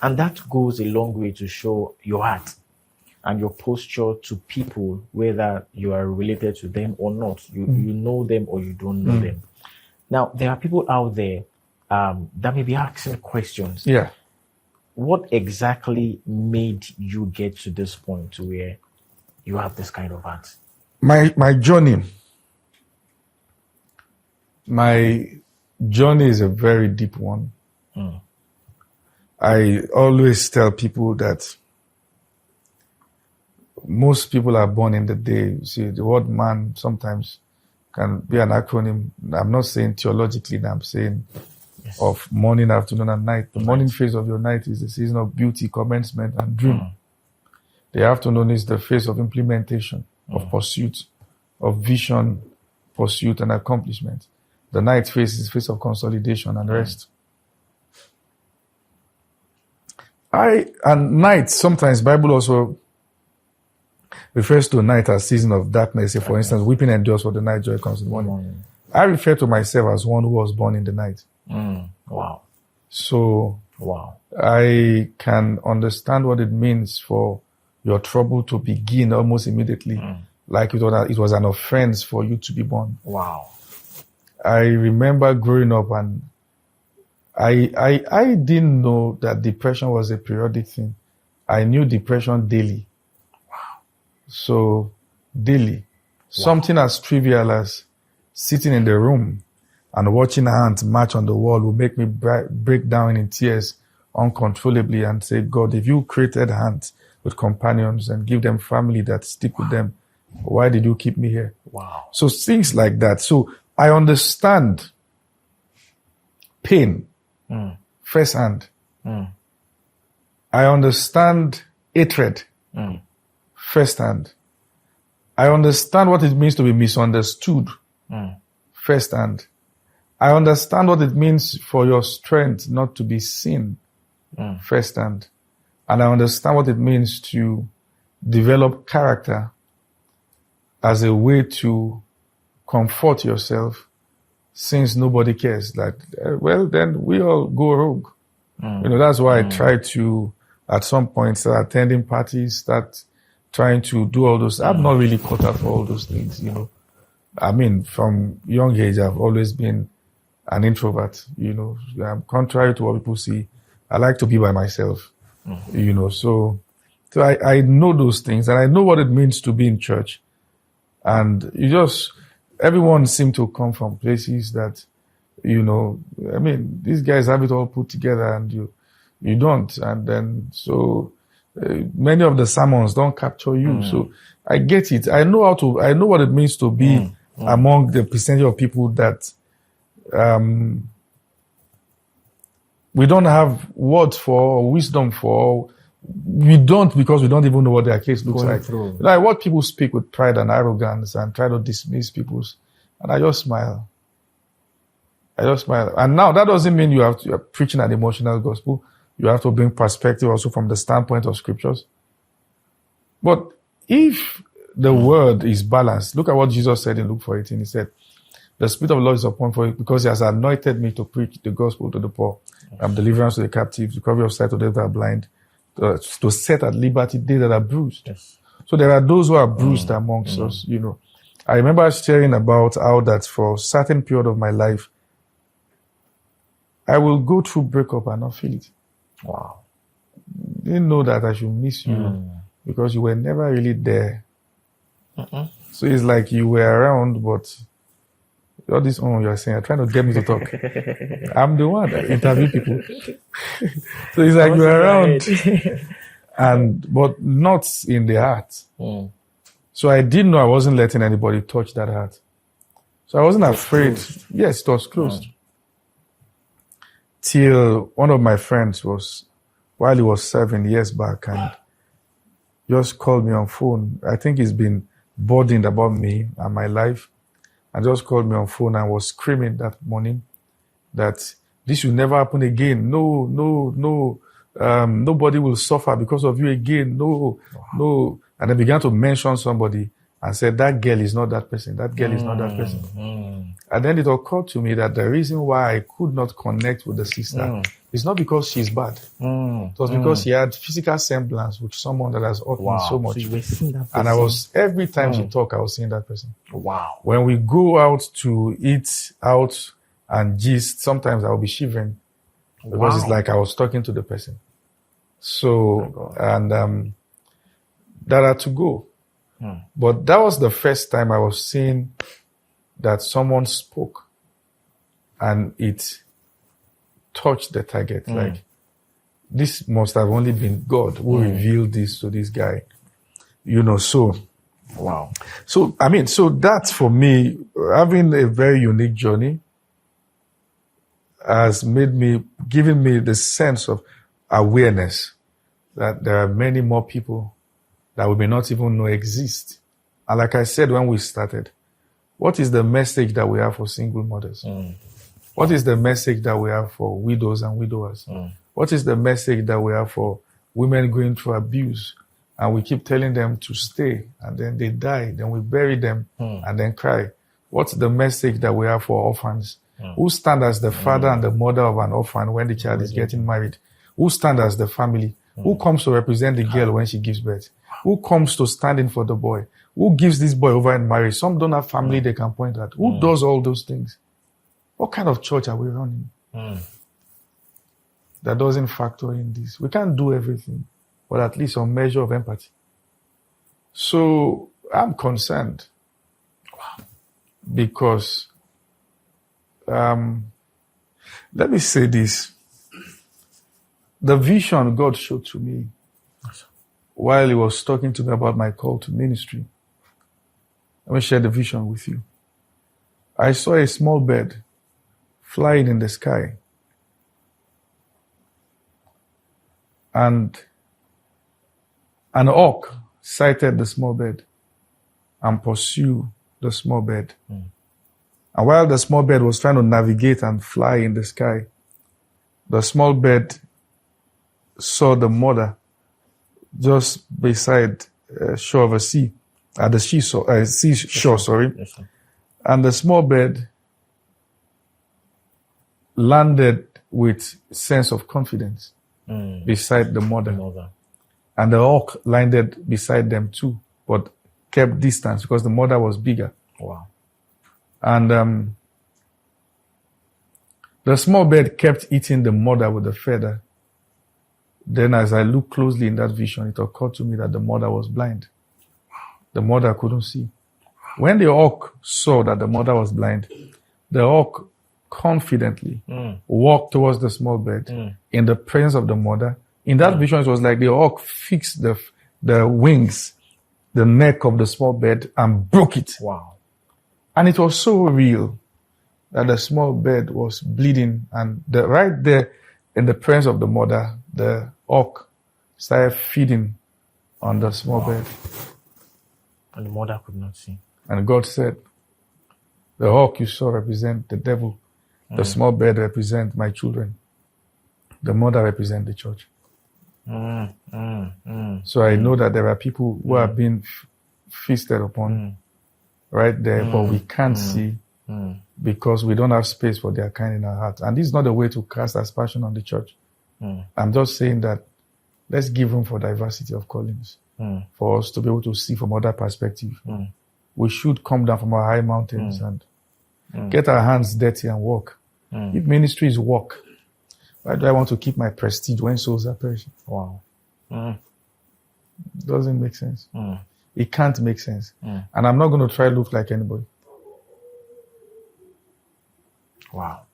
And that goes a long way to show your heart and your posture to people, whether you are related to them or not. You know them or you don't know them. Now, there are people out there that may be asking questions. Yeah. What exactly made you get to this point where you have this kind of heart? My journey is a very deep one. I always tell people that most people are born in the day. See, the word man sometimes can be an acronym. I'm not saying theologically, I'm saying of morning, afternoon, and night. The morning phase of your night is the season of beauty, commencement, and dream. The afternoon is the phase of implementation, of pursuit, of vision, pursuit, and accomplishment. The night phase is the phase of consolidation and rest. And night, sometimes Bible also refers to night as season of darkness. Say, for instance, weeping endures for the night, joy comes in the morning. I refer to myself as one who was born in the night. Wow. So I can understand what it means for your trouble to begin almost immediately. Like it was an offense for you to be born. Wow. I remember growing up, and I didn't know that depression was a periodic thing. I knew depression daily. Wow. So daily. Something as trivial as sitting in the room and watching ants march on the wall will make me break down in tears uncontrollably and say, God, if you created ants with companions and give them family that stick with them, why did you keep me here? Wow. So things like that. So I understand pain firsthand. I understand hatred firsthand. I understand what it means to be misunderstood firsthand. I understand what it means for your strength not to be seen firsthand. And I understand what it means to develop character as a way to comfort yourself, since nobody cares. Like, well, then we all go rogue. That's why I try to, at some point, start attending parties, start trying to do all those. I'm not really caught up for all those things, I mean, from young age, I've always been an introvert, contrary to what people see. I like to be by myself, so I know those things, and I know what it means to be in church. And everyone seemed to come from places that, I mean, these guys have it all put together and you don't. And then, so many of the sermons don't capture you. So I get it. I know what it means to be among the percentage of people that, we don't have words for or wisdom for. We don't, because we don't even know what their case looks like. Like what people speak with pride and arrogance and try to dismiss people's, and I just smile. And now that doesn't mean you're preaching an emotional gospel. You have to bring perspective also from the standpoint of scriptures. But if the word is balanced, look at what Jesus said in Luke 4:18. He said, the Spirit of the Lord is upon me because he has anointed me to preach the gospel to the poor, deliverance to the captives, recovery of sight to those that are blind, to set at liberty they that are bruised. So there are those who are bruised amongst us, I remember sharing about how that for a certain period of my life, I will go through breakup and not feel it. Wow. Didn't know that I should miss you because you were never really there. So it's like you were around, but all this you're saying, you're trying to get me to talk. I'm the one that interview people. So it's like you're around, but not in the heart. So I didn't know I wasn't letting anybody touch that heart. So I wasn't afraid. Yes, it was closed. Till one of my friends while he was serving years back, and just called me on phone. I think he's been burdened about me and my life. And just called me on phone and was screaming that morning that this will never happen again. No, nobody will suffer because of you again. No. And I began to mention somebody and said, that girl is not that person. That girl is not that person. And then it occurred to me that the reason why I could not connect with the sister is not because she's bad. It was because she had physical semblance with someone that has hurt me so much. So you were seeing that person. And every time she talked, I was seeing that person. Wow. When we go out to eat out and gist, sometimes I'll be shivering because it's like I was talking to the person. So, and that had to go. But that was the first time I was seeing that someone spoke and it touched the target. Like, this must have only been God who revealed this to this guy. So Wow. so that's for me, having a very unique journey has given me the sense of awareness that there are many more people that we may not even know exist. And like I said when we started, what is the message that we have for single mothers? What is the message that we have for widows and widowers? What is the message that we have for women going through abuse? And we keep telling them to stay, and then they die, then we bury them, and then cry. What's the message that we have for orphans? Who stand as the father and the mother of an orphan when the child is getting married? Who stand as the family? Who comes to represent the girl when she gives birth? Who comes to stand in for the boy? Who gives this boy over in marriage? Some don't have family they can point at. Who does all those things? What kind of church are we running that doesn't factor in this? We can't do everything, but at least some measure of empathy. So I'm concerned because, let me say this. The vision God showed to me while he was talking to me about my call to ministry. Let me share the vision with you. I saw a small bird flying in the sky. And an hawk sighted the small bird and pursued the small bird. And while the small bird was trying to navigate and fly in the sky, the small bird saw the mother just beside shore of a sea, at the seashore, sorry. Yes, sir. And the small bird landed with sense of confidence beside the mother. And the hawk landed beside them too, but kept distance because the mother was bigger. Wow. And the small bird kept eating the mother with the feather. Then as I looked closely in that vision, it occurred to me that the mother was blind. The mother couldn't see. When the hawk saw that the mother was blind, the hawk confidently walked towards the small bird in the presence of the mother. In that vision, it was like the hawk fixed the wings, the neck of the small bird, and broke it. Wow. And it was so real that the small bird was bleeding, and right there in the presence of the mother, the hawk started feeding on the small bird. And the mother could not see. And God said, the hawk you saw represent the devil. The small bird represent my children. The mother represent the church. So I know that there are people who are being feasted upon right there, but we can't see because we don't have space for their kind in our hearts. And this is not a way to cast aspersion on the church. I'm just saying that let's give room for diversity of callings, for us to be able to see from other perspectives. We should come down from our high mountains and get our hands dirty and work. If ministry is work, why do I want to keep my prestige when souls are perishing? Wow. Doesn't make sense. It can't make sense. And I'm not going to try to look like anybody. Wow.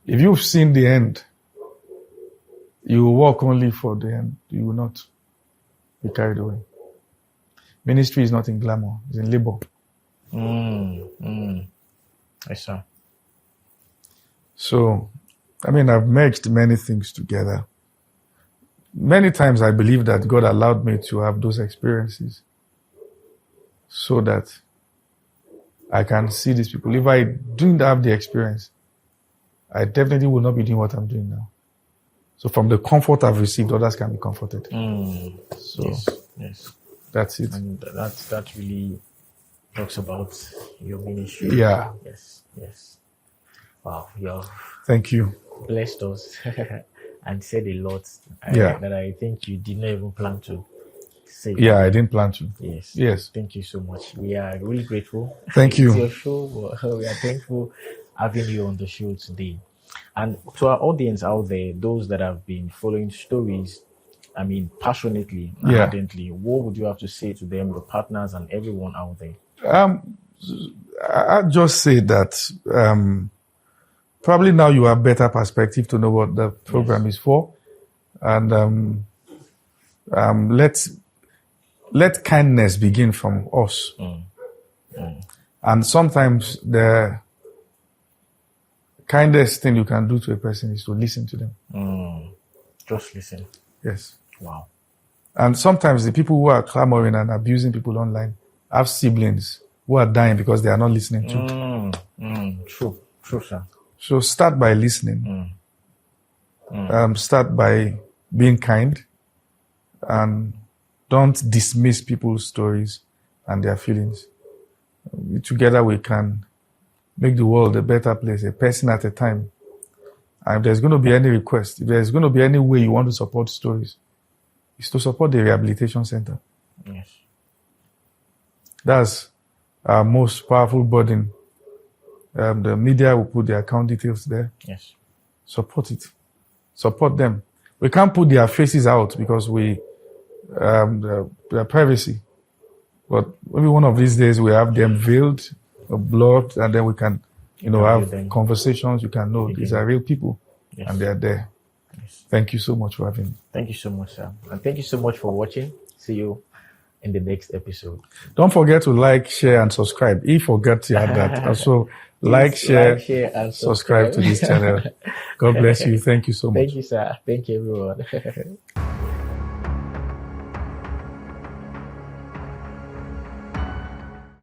If you've seen the end, you will walk only for the end. You will not be carried away. Ministry is not in glamour, it's in labor. Yes, sir. So, I've merged many things together. Many times I believe that God allowed me to have those experiences so that I can see these people. If I didn't have the experience, I definitely would not be doing what I'm doing now. So from the comfort I've received, others can be comforted. So Yes. that's it. And that really talks about your ministry. Yeah. Yes. Wow, you have Thank you. blessed us and said a lot that I think you did not even plan to say. Yeah, I didn't plan to. Yes. Thank you so much. We are really grateful. Thank you. It's your show. We are thankful having you on the show today. And to our audience out there, those that have been following stories, passionately, ardently, what would you have to say to them, your partners and everyone out there? I'd just say that probably now you have better perspective to know what the program is for. And let's let kindness begin from us. And sometimes the kindest thing you can do to a person is to listen to them. Just listen. Yes. Wow. And sometimes the people who are clamoring and abusing people online have siblings who are dying because they are not listening to. True, sir. So start by listening. Start by being kind, and don't dismiss people's stories and their feelings. Together we can make the world a better place, a person at a time. And if there's going to be any request, if there's going to be any way you want to support stories, it's to support the rehabilitation center. Yes. That's our most powerful burden. The media will put their account details there. Yes. Support it. Support them. We can't put their faces out because their privacy. But maybe one of these days we have them veiled, blurred, and then we can, have conversations. You can know these are real people, and they are there. Yes. Thank you so much for having me. Thank you so much, sir. And thank you so much for watching. See you in the next episode. Don't forget to like, share, and subscribe. If you forget to add that, also share, and subscribe to this channel. God bless you. Thank you so much. Thank you, sir. Thank you, everyone.